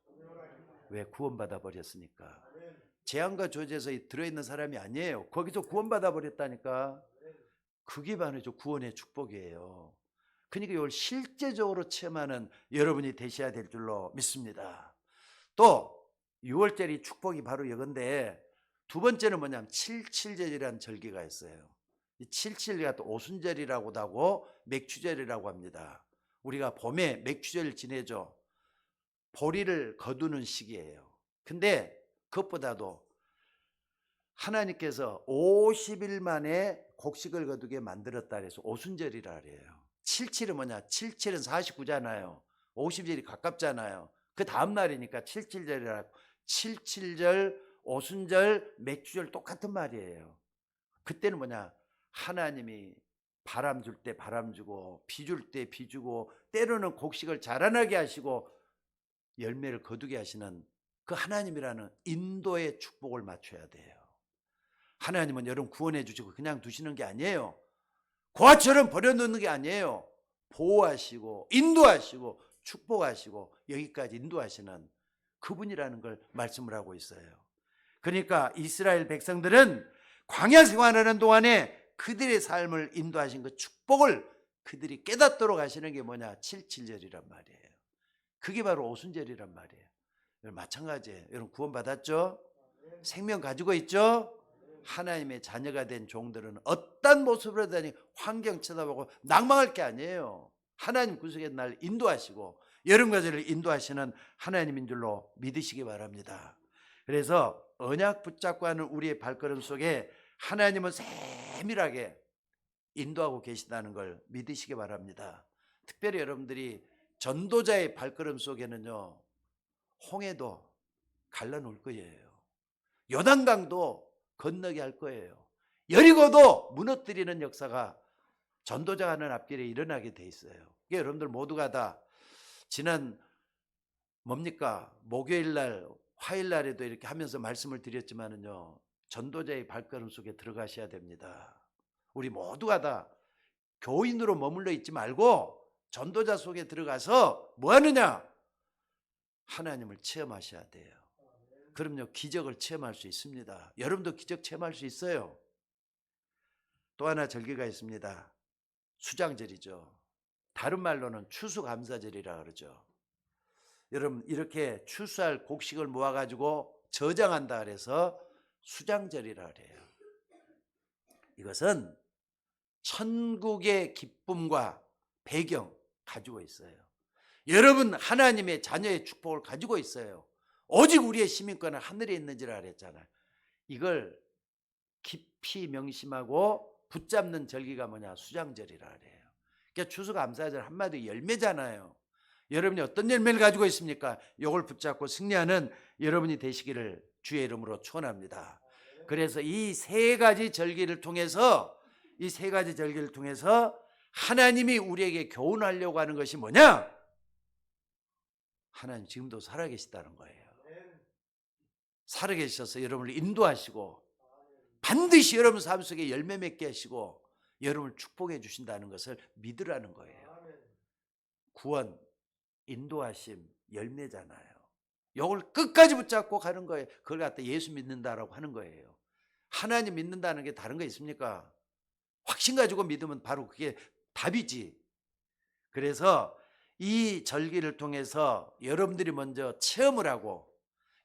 왜? 구원받아 버렸으니까. 재앙과 저주에서 들어있는 사람이 아니에요. 거기서 구원받아 버렸다니까. 그게 바로 구원의 축복이에요. 그러니까 이걸 실제적으로 체험하는 여러분이 되셔야 될 줄로 믿습니다. 또 6월절이 축복이 바로 이건데 두 번째는 뭐냐면 77절이라는 절기가 있어요. 이 77절이 또 오순절이라고도 하고 맥추절이라고 합니다. 우리가 봄에 맥추절을 지내죠. 보리를 거두는 시기예요. 근데 그것보다도 하나님께서 50일 만에 곡식을 거두게 만들었다 그래서 오순절이라 그래요. 77은 뭐냐? 77은 49잖아요. 50절이 가깝잖아요. 그 다음 날이니까 77절이라고. 77절, 오순절, 맥주절 똑같은 말이에요. 그때는 뭐냐? 하나님이 바람 줄 때 바람 주고 비 줄 때 비 주고 때로는 곡식을 자라나게 하시고 열매를 거두게 하시는 그 하나님이라는 인도의 축복을 맞춰야 돼요. 하나님은 여러분 구원해 주시고 그냥 두시는 게 아니에요. 고아처럼 버려놓는 게 아니에요. 보호하시고 인도하시고 축복하시고 여기까지 인도하시는 그분이라는 걸 말씀을 하고 있어요. 그러니까 이스라엘 백성들은 광야 생활하는 동안에 그들의 삶을 인도하신 그 축복을 그들이 깨닫도록 하시는 게 뭐냐? 77절이란 말이에요. 그게 바로 오순절이란 말이에요. 마찬가지예요. 여러분 구원 받았죠? 생명 가지고 있죠? 하나님의 자녀가 된 종들은 어떤 모습으로 다니 환경 쳐다보고 낭망할 게 아니에요. 하나님 구속의 날 인도하시고 여름과 저를 인도하시는 하나님인 줄로 믿으시기 바랍니다. 그래서 언약 붙잡고 하는 우리의 발걸음 속에 하나님은 세밀하게 인도하고 계시다는 걸 믿으시기 바랍니다. 특별히 여러분들이 전도자의 발걸음 속에는요, 홍해도 갈라놓을 거예요. 요단강도 건너게 할 거예요. 여리고도 무너뜨리는 역사가 전도자가 하는 앞길에 일어나게 돼 있어요. 여러분들 모두가 다 지난 뭡니까? 목요일 날, 화요일 날에도 이렇게 하면서 말씀을 드렸지만은요, 전도자의 발걸음 속에 들어가셔야 됩니다. 우리 모두가 다 교인으로 머물러 있지 말고 전도자 속에 들어가서 뭐 하느냐? 하나님을 체험하셔야 돼요. 그럼요, 기적을 체험할 수 있습니다. 여러분도 기적 체험할 수 있어요. 또 하나 절기가 있습니다. 수장절이죠. 다른 말로는 추수감사절이라 그러죠. 여러분 이렇게 추수할 곡식을 모아가지고 저장한다 그래서 수장절이라 그래요. 이것은 천국의 기쁨과 배경 가지고 있어요. 여러분 하나님의 자녀의 축복을 가지고 있어요. 오직 우리의 시민권은 하늘에 있는지라 그랬잖아요. 이걸 깊이 명심하고 붙잡는 절기가 뭐냐? 수장절이라 그래요. 그러니까 추수감사절 한마디 열매잖아요. 여러분이 어떤 열매를 가지고 있습니까? 이걸 붙잡고 승리하는 여러분이 되시기를 주의 이름으로 축원합니다. 그래서 이 세 가지 절기를 통해서 하나님이 우리에게 교훈하려고 하는 것이 뭐냐? 하나님 지금도 살아계시다는 거예요. 살아계셔서 여러분을 인도하시고 반드시 여러분 삶 속에 열매 맺게 하시고 여러분을 축복해 주신다는 것을 믿으라는 거예요. 구원, 인도하심, 열매잖아요. 이걸 끝까지 붙잡고 가는 거예요. 그걸 갖다 예수 믿는다라고 하는 거예요. 하나님 믿는다는 게 다른 거 있습니까? 확신 가지고 믿으면 바로 그게 답이지. 그래서 이 절기를 통해서 여러분들이 먼저 체험을 하고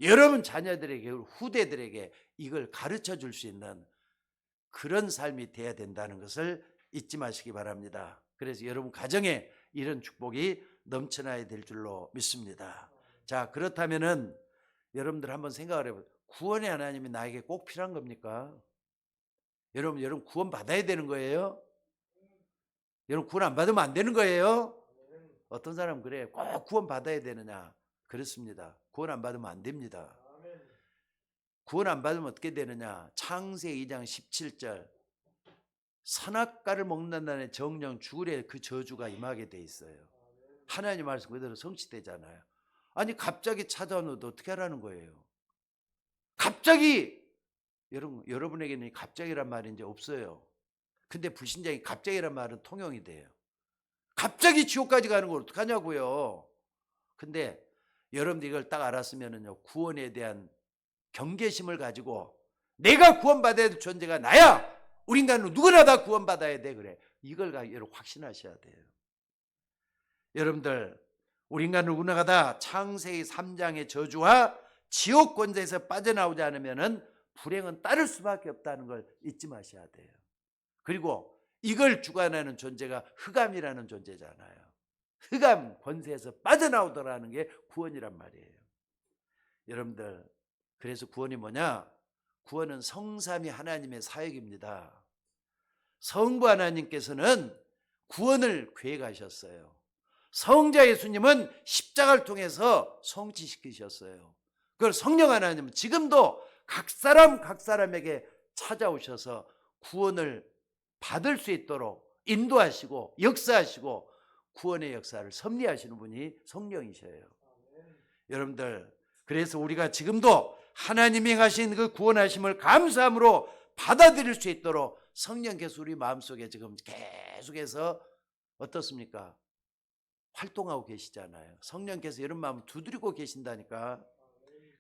여러분 자녀들에게 후대들에게 이걸 가르쳐 줄 수 있는 그런 삶이 돼야 된다는 것을 잊지 마시기 바랍니다. 그래서 여러분 가정에 이런 축복이 넘쳐나야 될 줄로 믿습니다. 자, 그렇다면은 여러분들 한번 생각을 해보세요. 구원의 하나님이 나에게 꼭 필요한 겁니까? 여러분 구원 받아야 되는 거예요? 여러분 구원 안 받으면 안 되는 거예요? 어떤 사람은 그래, 꼭 구원 받아야 되느냐? 그렇습니다. 구원 안 받으면 안 됩니다. 구원 안 받으면 어떻게 되느냐? 창세기 2장 17절 선악과를 먹는 날에 정령 죽으래 그 저주가 임하게 돼 있어요. 하나님 말씀 그대로 성취되잖아요. 아니 갑자기 찾아오는데 어떻게 하라는 거예요? 갑자기 여러분에게는 갑자기란 말이 이제 없어요. 근데 불신자에게 갑자기란 말은 통용이 돼요. 갑자기 지옥까지 가는 걸 어떡하냐고요. 근데 여러분들 이걸 딱 알았으면은요, 구원에 대한 경계심을 가지고 내가 구원받아야 될 존재가 나야. 우리 인간은 누구나 다 구원받아야 돼. 그래. 이걸 여러분 확신하셔야 돼요. 여러분들 우리 인간은 누구나 다 창세기 3장의 저주와 지옥 권세에서 빠져나오지 않으면은 불행은 따를 수밖에 없다는 걸 잊지 마셔야 돼요. 그리고 이걸 주관하는 존재가 흑암이라는 존재잖아요. 흑암 권세에서 빠져나오더라는 게 구원이란 말이에요. 여러분들 그래서 구원이 뭐냐? 구원은 성삼위 하나님의 사역입니다. 성부 하나님께서는 구원을 계획하셨어요. 성자 예수님은 십자가를 통해서 성취시키셨어요. 그걸 성령 하나님은 지금도 각 사람에게 찾아오셔서 구원을 받을 수 있도록 인도하시고 역사하시고 구원의 역사를 섭리하시는 분이 성령이셔요. 여러분들, 그래서 우리가 지금도 하나님이 하신 그 구원하심을 감사함으로 받아들일 수 있도록 성령께서 우리 마음속에 지금 계속해서 어떻습니까? 활동하고 계시잖아요. 성령께서 여러분 마음을 두드리고 계신다니까.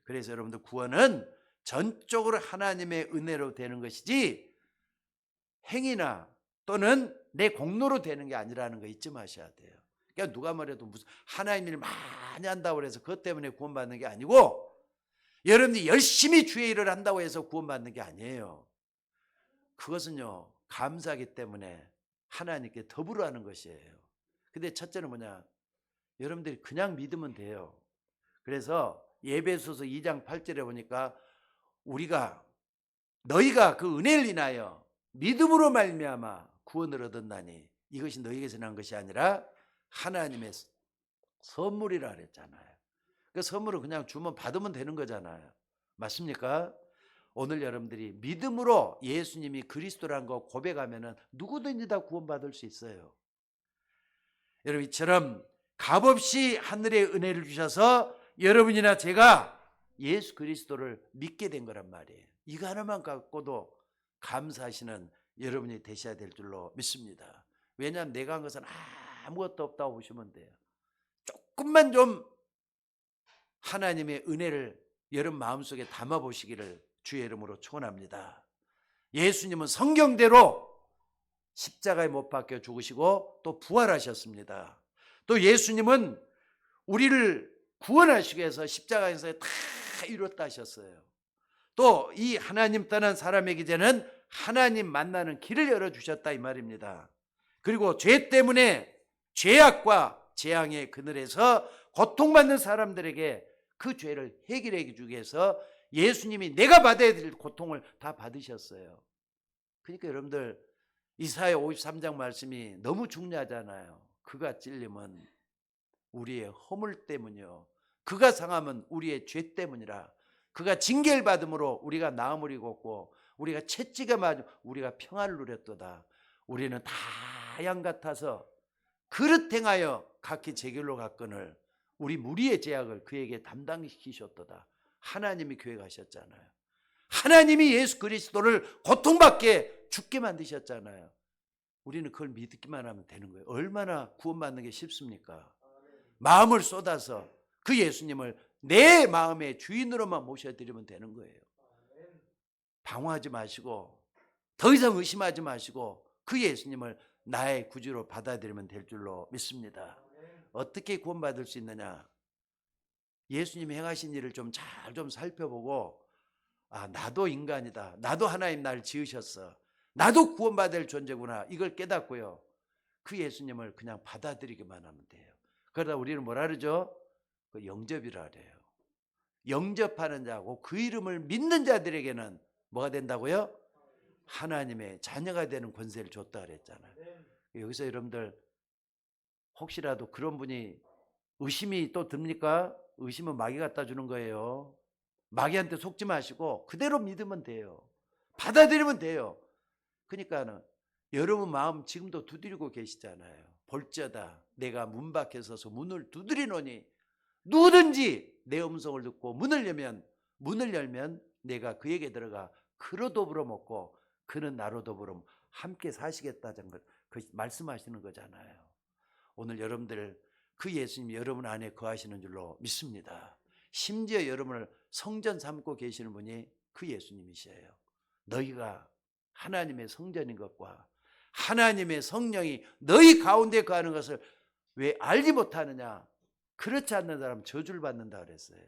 그래서 여러분들 구원은 전적으로 하나님의 은혜로 되는 것이지 행위나 또는 내 공로로 되는 게 아니라는 거 잊지 마셔야 돼요. 그러니까 누가 말해도 무슨 하나님 일 많이 한다고 해서 그것 때문에 구원받는 게 아니고, 여러분이 열심히 주의 일을 한다고 해서 구원받는 게 아니에요. 그것은요, 감사하기 때문에 하나님께 더불어 하는 것이에요. 근데 첫째는 뭐냐? 여러분들이 그냥 믿으면 돼요. 그래서 에베소서 2장 8절에 보니까 우리가 너희가 그 은혜를 인하여 믿음으로 말미암아 구원을 얻었나니 이것이 너희에게서 난 것이 아니라 하나님의 선물이라 그랬잖아요. 그 선물을 그냥 주면 받으면 되는 거잖아요. 맞습니까? 오늘 여러분들이 믿음으로 예수님이 그리스도라는 거 고백하면은 누구든지 다 구원받을 수 있어요. 여러분, 이처럼 값없이 하늘의 은혜를 주셔서 여러분이나 제가 예수 그리스도를 믿게 된 거란 말이에요. 이거 하나만 갖고도 감사하시는 여러분이 되셔야 될 줄로 믿습니다. 왜냐하면 내가 한 것은 아무것도 없다고 보시면 돼요. 조금만 좀 하나님의 은혜를 여러분 마음속에 담아보시기를 주의 이름으로 축원합니다. 예수님은 성경대로 십자가에 못 박혀 죽으시고 또 부활하셨습니다. 또 예수님은 우리를 구원하시기 위해서 십자가에서 다 이뤘다 하셨어요. 또 이 하나님 떠난 사람에게 이제는 하나님 만나는 길을 열어주셨다 이 말입니다. 그리고 죄 때문에 죄악과 재앙의 그늘에서 고통받는 사람들에게 그 죄를 해결해 주기 위해서 예수님이 내가 받아야 될 고통을 다 받으셨어요. 그러니까 여러분들 이사야 53장 말씀이 너무 중요하잖아요. 그가 찔림은 우리의 허물 때문이요, 그가 상함은 우리의 죄 때문이라. 그가 징계를 받음으로 우리가 나음을 입었고 우리가 채찍에 맞아 우리가 평안을 누렸도다. 우리는 다 양 같아서 그릇 행하여 각기 제 길로 갔거늘 우리 무리의 죄악을 그에게 담당시키셨도다. 하나님이 계획하셨잖아요. 하나님이 예수 그리스도를 고통받게 죽게 만드셨잖아요. 우리는 그걸 믿기만 하면 되는 거예요. 얼마나 구원받는 게 쉽습니까? 마음을 쏟아서 그 예수님을 내 마음의 주인으로만 모셔드리면 되는 거예요. 방황하지 마시고 더 이상 의심하지 마시고 그 예수님을 나의 구주로 받아들이면 될 줄로 믿습니다. 어떻게 구원받을 수 있느냐? 예수님이 행하신 일을 좀 잘 살펴보고, 나도 인간이다, 나도 하나님 날 지으셨어, 나도 구원받을 존재구나, 이걸 깨닫고요, 그 예수님을 그냥 받아들이기만 하면 돼요. 그러다 우리는 뭐라 그러죠? 그 영접이라 그래요. 영접하는 자고 그 이름을 믿는 자들에게는 뭐가 된다고요? 하나님의 자녀가 되는 권세를 줬다 그랬잖아요. 여기서 여러분들 혹시라도 그런 분이 의심이 또 듭니까? 의심은 마귀 갖다 주는 거예요. 마귀한테 속지 마시고 그대로 믿으면 돼요. 받아들이면 돼요. 그러니까는 여러분 마음 지금도 두드리고 계시잖아요. 볼지어다 내가 문 밖에 서서 문을 두드리노니 누구든지 내 음성을 듣고 문을 열면 내가 그에게 들어가 그로 더불어 먹고 그는 나로 더불어 함께 사시겠다는 걸 말씀하시는 거잖아요. 오늘 여러분들 그 예수님이 여러분 안에 거하시는 줄로 믿습니다. 심지어 여러분을 성전 삼고 계시는 분이 그 예수님이시에요. 너희가 하나님의 성전인 것과 하나님의 성령이 너희 가운데 거하는 것을 왜 알지 못하느냐? 그렇지 않는 사람은 저주를 받는다 그랬어요.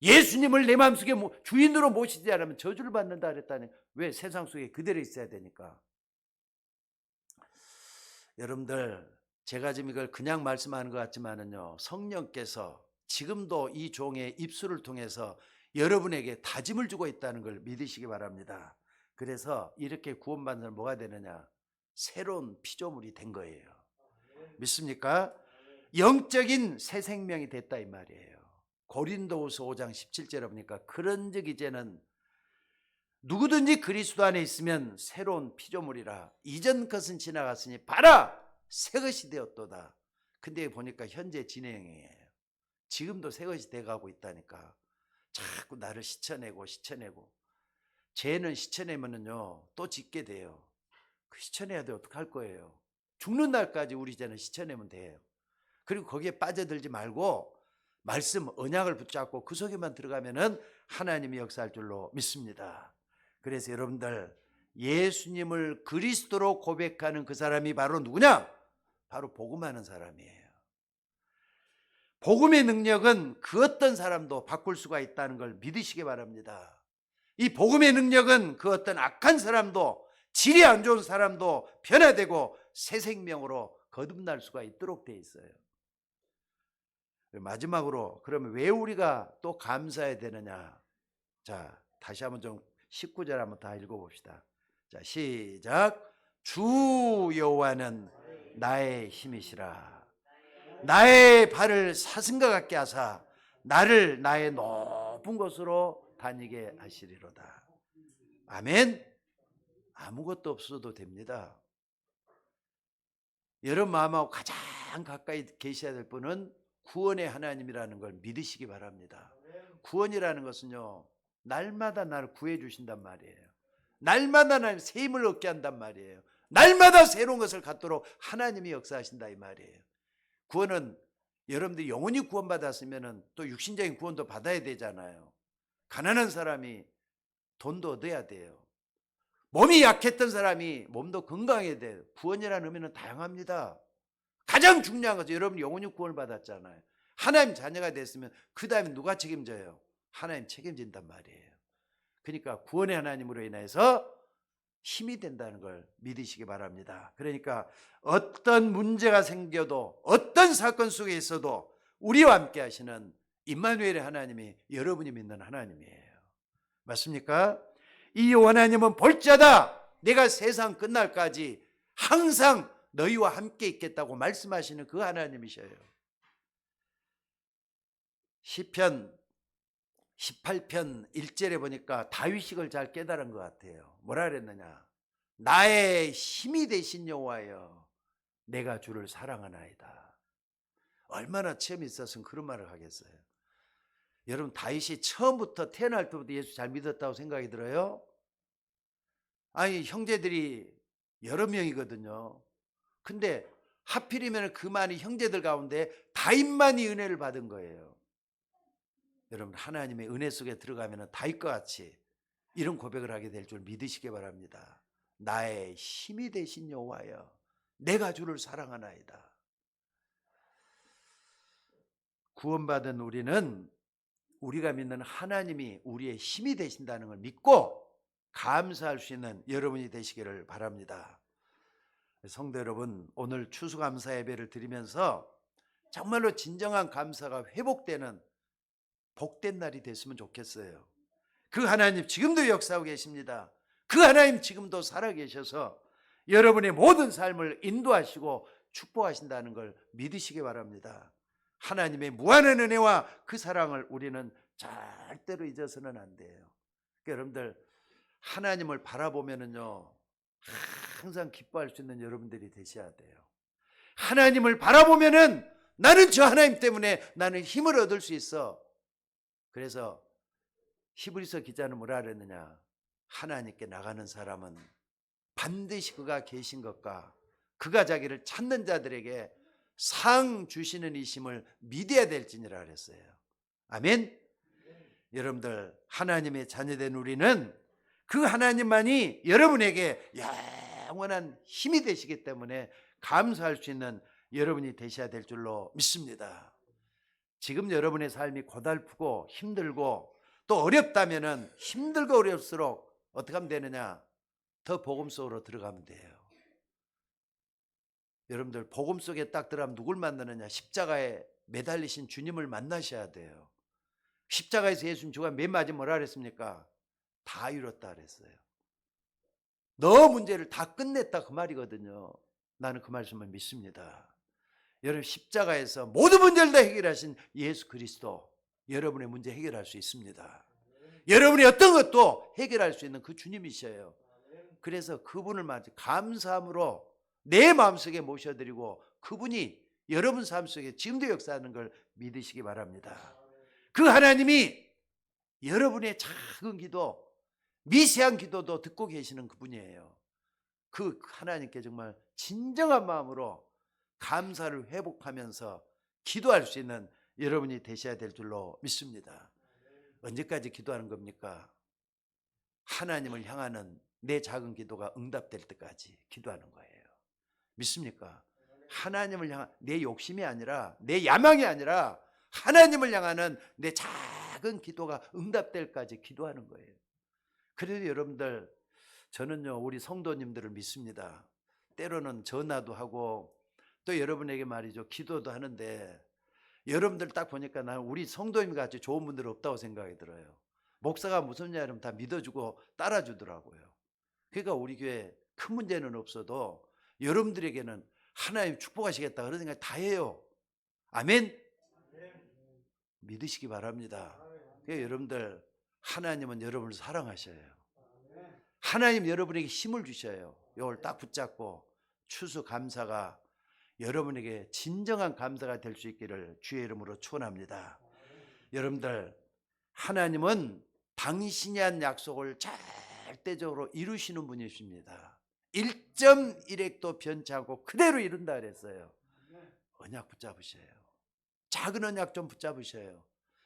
예수님을 내 마음속에 주인으로 모시지 않으면 저주를 받는다 그랬다니, 왜 세상 속에 그대로 있어야 되니까. 여러분들, 제가 지금 이걸 그냥 말씀하는 것 같지만은요, 성령께서 지금도 이 종의 입술을 통해서 여러분에게 다짐을 주고 있다는 걸 믿으시기 바랍니다. 그래서 이렇게 구원받는 사람 뭐가 되느냐? 새로운 피조물이 된 거예요. 믿습니까? 영적인 새 생명이 됐다 이 말이에요. 고린도후서 5장 17절에 보니까 그런즉 이제는 누구든지 그리스도 안에 있으면 새로운 피조물이라. 이전 것은 지나갔으니 봐라 새 것이 되었도다. 근데 보니까 현재 진행이에요. 지금도 새 것이 돼가고 있다니까. 자꾸 나를 시쳐내고 죄는 시쳐내면은요 또 짓게 돼요. 그 시쳐내야 돼. 어떡할 거예요? 죽는 날까지 우리 죄는 시쳐내면 돼요. 그리고 거기에 빠져들지 말고 말씀 언약을 붙잡고 그 속에만 들어가면은 하나님이 역사할 줄로 믿습니다. 그래서 여러분들 예수님을 그리스도로 고백하는 그 사람이 바로 누구냐? 바로 복음하는 사람이에요. 복음의 능력은 그 어떤 사람도 바꿀 수가 있다는 걸 믿으시기 바랍니다. 이 복음의 능력은 그 어떤 악한 사람도, 질이 안 좋은 사람도 변화되고 새 생명으로 거듭날 수가 있도록 돼 있어요. 마지막으로 그러면 왜 우리가 또 감사해야 되느냐? 자, 다시 한번 좀 19절 한번 다 읽어봅시다. 자, 시작. 주 여호와는 나의 힘이시라. 나의 발을 사슴과 같게 하사 나를 나의 높은 곳으로 다니게 하시리로다. 아멘. 아무것도 없어도 됩니다. 여러분 마음하고 가장 가까이 계셔야 될 분은 구원의 하나님이라는 걸 믿으시기 바랍니다. 구원이라는 것은요, 날마다 나를 구해 주신단 말이에요. 날마다 나를 새 힘을 얻게 한단 말이에요. 날마다 새로운 것을 갖도록 하나님이 역사하신다 이 말이에요. 구원은 여러분들이 영원히 구원받았으면 또 육신적인 구원도 받아야 되잖아요. 가난한 사람이 돈도 얻어야 돼요. 몸이 약했던 사람이 몸도 건강해야 돼요. 구원이라는 의미는 다양합니다. 가장 중요한 것은 여러분이 영원히 구원을 받았잖아요. 하나님 자녀가 됐으면 그 다음에 누가 책임져요? 하나님 책임진단 말이에요. 그러니까 구원의 하나님으로 인해서 힘이 된다는 걸 믿으시기 바랍니다. 그러니까 어떤 문제가 생겨도 어떤 사건 속에 있어도 우리와 함께 하시는 임마누엘의 하나님이 여러분이 믿는 하나님이에요. 맞습니까? 이 하나님은 볼지어다 내가 세상 끝날까지 항상 너희와 함께 있겠다고 말씀하시는 그 하나님이셔요. 시편 18편 1절에 보니까 다윗이 그걸 잘 깨달은 것 같아요. 뭐라 그랬느냐? 나의 힘이 되신 여호와여 내가 주를 사랑하나이다. 얼마나 체험이 있었으면 그런 말을 하겠어요. 여러분 다윗이 처음부터 태어날 때부터 예수 잘 믿었다고 생각이 들어요? 아니 형제들이 여러 명이거든요. 근데 하필이면 그 많은 형제들 가운데 다윗만이 은혜를 받은 거예요. 여러분 하나님의 은혜 속에 들어가면 다윗과 같이 이런 고백을 하게 될 줄 믿으시기 바랍니다. 나의 힘이 되신 여호와여 내가 주를 사랑하나이다. 구원받은 우리는 우리가 믿는 하나님이 우리의 힘이 되신다는 걸 믿고 감사할 수 있는 여러분이 되시기를 바랍니다. 성도 여러분, 오늘 추수감사 예배를 드리면서 정말로 진정한 감사가 회복되는 복된 날이 됐으면 좋겠어요. 그 하나님 지금도 역사하고 계십니다. 그 하나님 지금도 살아계셔서 여러분의 모든 삶을 인도하시고 축복하신다는 걸 믿으시기 바랍니다. 하나님의 무한한 은혜와 그 사랑을 우리는 절대로 잊어서는 안 돼요. 그러니까 여러분들 하나님을 바라보면은요 항상 기뻐할 수 있는 여러분들이 되셔야 돼요. 하나님을 바라보면은 나는 저 하나님 때문에 나는 힘을 얻을 수 있어. 그래서 히브리서 기자는 뭐라 그랬느냐? 하나님께 나가는 사람은 반드시 그가 계신 것과 그가 자기를 찾는 자들에게 상 주시는 이심을 믿어야 될지니라 그랬어요. 아멘. 여러분들 하나님의 자녀된 우리는 그 하나님만이 여러분에게 영원한 힘이 되시기 때문에 감사할 수 있는 여러분이 되셔야 될 줄로 믿습니다. 지금 여러분의 삶이 고달프고 힘들고 또 어렵다면은 힘들고 어려울수록 어떻게 하면 되느냐? 더 복음 속으로 들어가면 돼요. 여러분들 복음 속에 딱 들어가면 누굴 만나느냐? 십자가에 매달리신 주님을 만나셔야 돼요. 십자가에서 예수님 주가 맨 마지막에 뭐라 그랬습니까? 다 이뤘다 그랬어요. 너 문제를 다 끝냈다 그 말이거든요. 나는 그 말씀을 믿습니다. 여러분 십자가에서 모든 문제를 다 해결하신 예수 그리스도 여러분의 문제 해결할 수 있습니다. 여러분이 어떤 것도 해결할 수 있는 그 주님이셔요. 그래서 그분을 맞이 감사함으로 내 마음속에 모셔드리고 그분이 여러분 삶 속에 지금도 역사하는 걸 믿으시기 바랍니다. 그 하나님이 여러분의 작은 기도, 미세한 기도도 듣고 계시는 그분이에요. 그 하나님께 정말 진정한 마음으로 감사를 회복하면서 기도할 수 있는 여러분이 되셔야 될 줄로 믿습니다. 언제까지 기도하는 겁니까? 하나님을 향하는 내 작은 기도가 응답될 때까지 기도하는 거예요. 믿습니까? 하나님을 향한 내 욕심이 아니라, 내 야망이 아니라 하나님을 향하는 내 작은 기도가 응답될 때까지 기도하는 거예요. 그래도 여러분들, 저는요 우리 성도님들을 믿습니다. 때로는 전화도 하고 또 여러분에게 말이죠 기도도 하는데, 여러분들 딱 보니까 나는 우리 성도님 같이 좋은 분들 없다고 생각이 들어요. 목사가 무슨 일 하면 다 믿어주고 따라주더라고요. 그러니까 우리 교회 큰 문제는 없어도 여러분들에게는 하나님 축복하시겠다 그런 생각 다 해요. 아멘. 믿으시기 바랍니다. 그러니까 여러분들, 하나님은 여러분을 사랑하셔요. 하나님 여러분에게 힘을 주셔요. 이걸 딱 붙잡고 추수감사가 여러분에게 진정한 감사가 될 수 있기를 주의 이름으로 축원합니다. 여러분들, 하나님은 당신이 한 약속을 절대적으로 이루시는 분이십니다. 1.1획도 변치 않고 그대로 이룬다 그랬어요. 언약 붙잡으셔요. 작은 언약 좀 붙잡으셔요.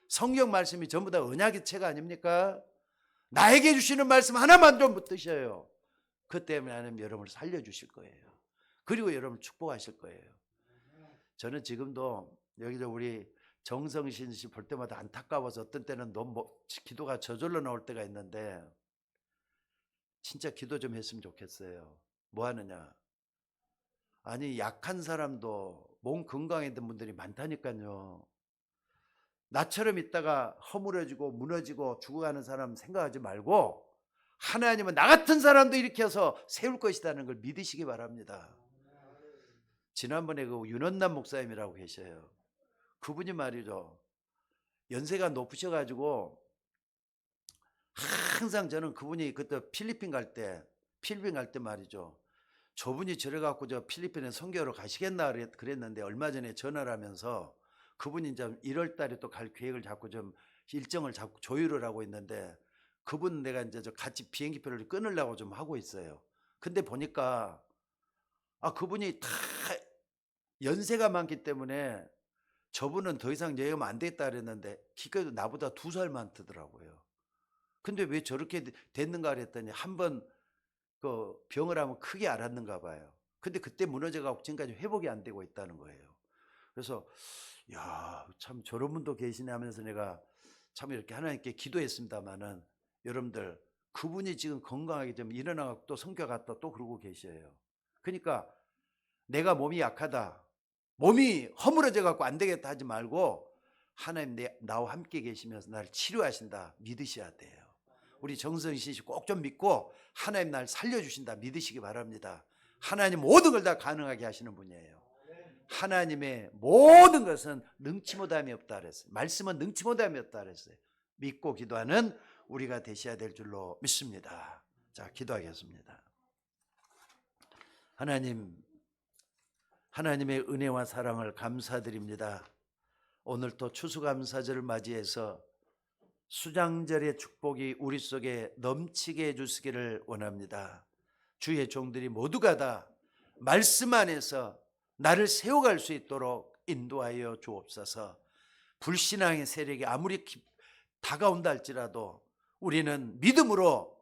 성경 말씀이 전부 다 언약의 책 아닙니까? 나에게 주시는 말씀 하나만 좀 붙드셔요. 그 때문에 하나님 여러분을 살려주실 거예요. 그리고 여러분을 축복하실 거예요. 저는 지금도 여기서 우리 정성신 씨 볼 때마다 안타까워서 어떤 때는 너무 기도가 저절로 나올 때가 있는데, 진짜 기도 좀 했으면 좋겠어요. 뭐 하느냐? 아니 약한 사람도 몸 건강했던 분들이 많다니까요. 나처럼 있다가 허물어지고 무너지고 죽어가는 사람 생각하지 말고 하나님은 나 같은 사람도 일으켜서 세울 것이라는 걸 믿으시기 바랍니다. 지난번에 그 윤원남 목사님이라고 계셔요. 그분이 말이죠, 연세가 높으셔가지고 항상 저는 그분이 그때 필리핀 갈 때 말이죠, 저분이 저래갖고 저 필리핀에 선교로 가시겠나 그랬는데 얼마 전에 전화를 하면서 그분이 이제 1월 달에 또 갈 계획을 잡고 좀 일정을 잡고 조율을 하고 있는데, 그분 내가 이제 저 같이 비행기표를 끊으려고 좀 하고 있어요. 근데 보니까 그분이 다 연세가 많기 때문에 저분은 더 이상 여행하면 안 되겠다 그랬는데 기껏 나보다 2살 많더라고요. 근데 왜 저렇게 됐는가 그랬더니 한번 그 병을 하면 크게 앓았는가 봐요. 근데 그때 무너져가지고 지금까지 회복이 안 되고 있다는 거예요. 그래서 야, 참 저런 분도 계시네 하면서 내가 참 이렇게 하나님께 기도했습니다마는, 여러분들 그분이 지금 건강하게 좀 일어나고 또 성교 갔다 또 그러고 계셔요. 그러니까 내가 몸이 약하다, 몸이 허물어져 갖고 안 되겠다 하지 말고 하나님 나와 함께 계시면서 나를 치료하신다 믿으셔야 돼요. 우리 정성신 씨 꼭 좀 믿고 하나님 날 살려주신다 믿으시기 바랍니다. 하나님 모든 걸 다 가능하게 하시는 분이에요. 하나님의 모든 것은 능치 못함이 없다 그랬어요. 말씀은 능치 못함이 없다 그랬어요. 믿고 기도하는 우리가 되셔야 될 줄로 믿습니다. 자, 기도하겠습니다. 하나님의 은혜와 사랑을 감사드립니다. 오늘 또 추수감사절을 맞이해서 수장절의 축복이 우리 속에 넘치게 해주시기를 원합니다. 주의 종들이 모두가 다 말씀 안에서 나를 세워갈 수 있도록 인도하여 주옵소서. 불신앙의 세력이 아무리 다가온다 할지라도 우리는 믿음으로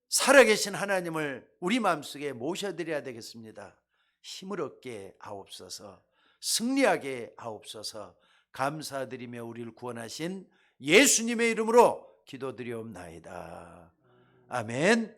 살아계신 하나님을 우리 마음속에 모셔드려야 되겠습니다. 힘을 얻게 하옵소서. 승리하게 하옵소서. 감사드리며 우리를 구원하신 예수님의 이름으로 기도드리옵나이다. 아멘.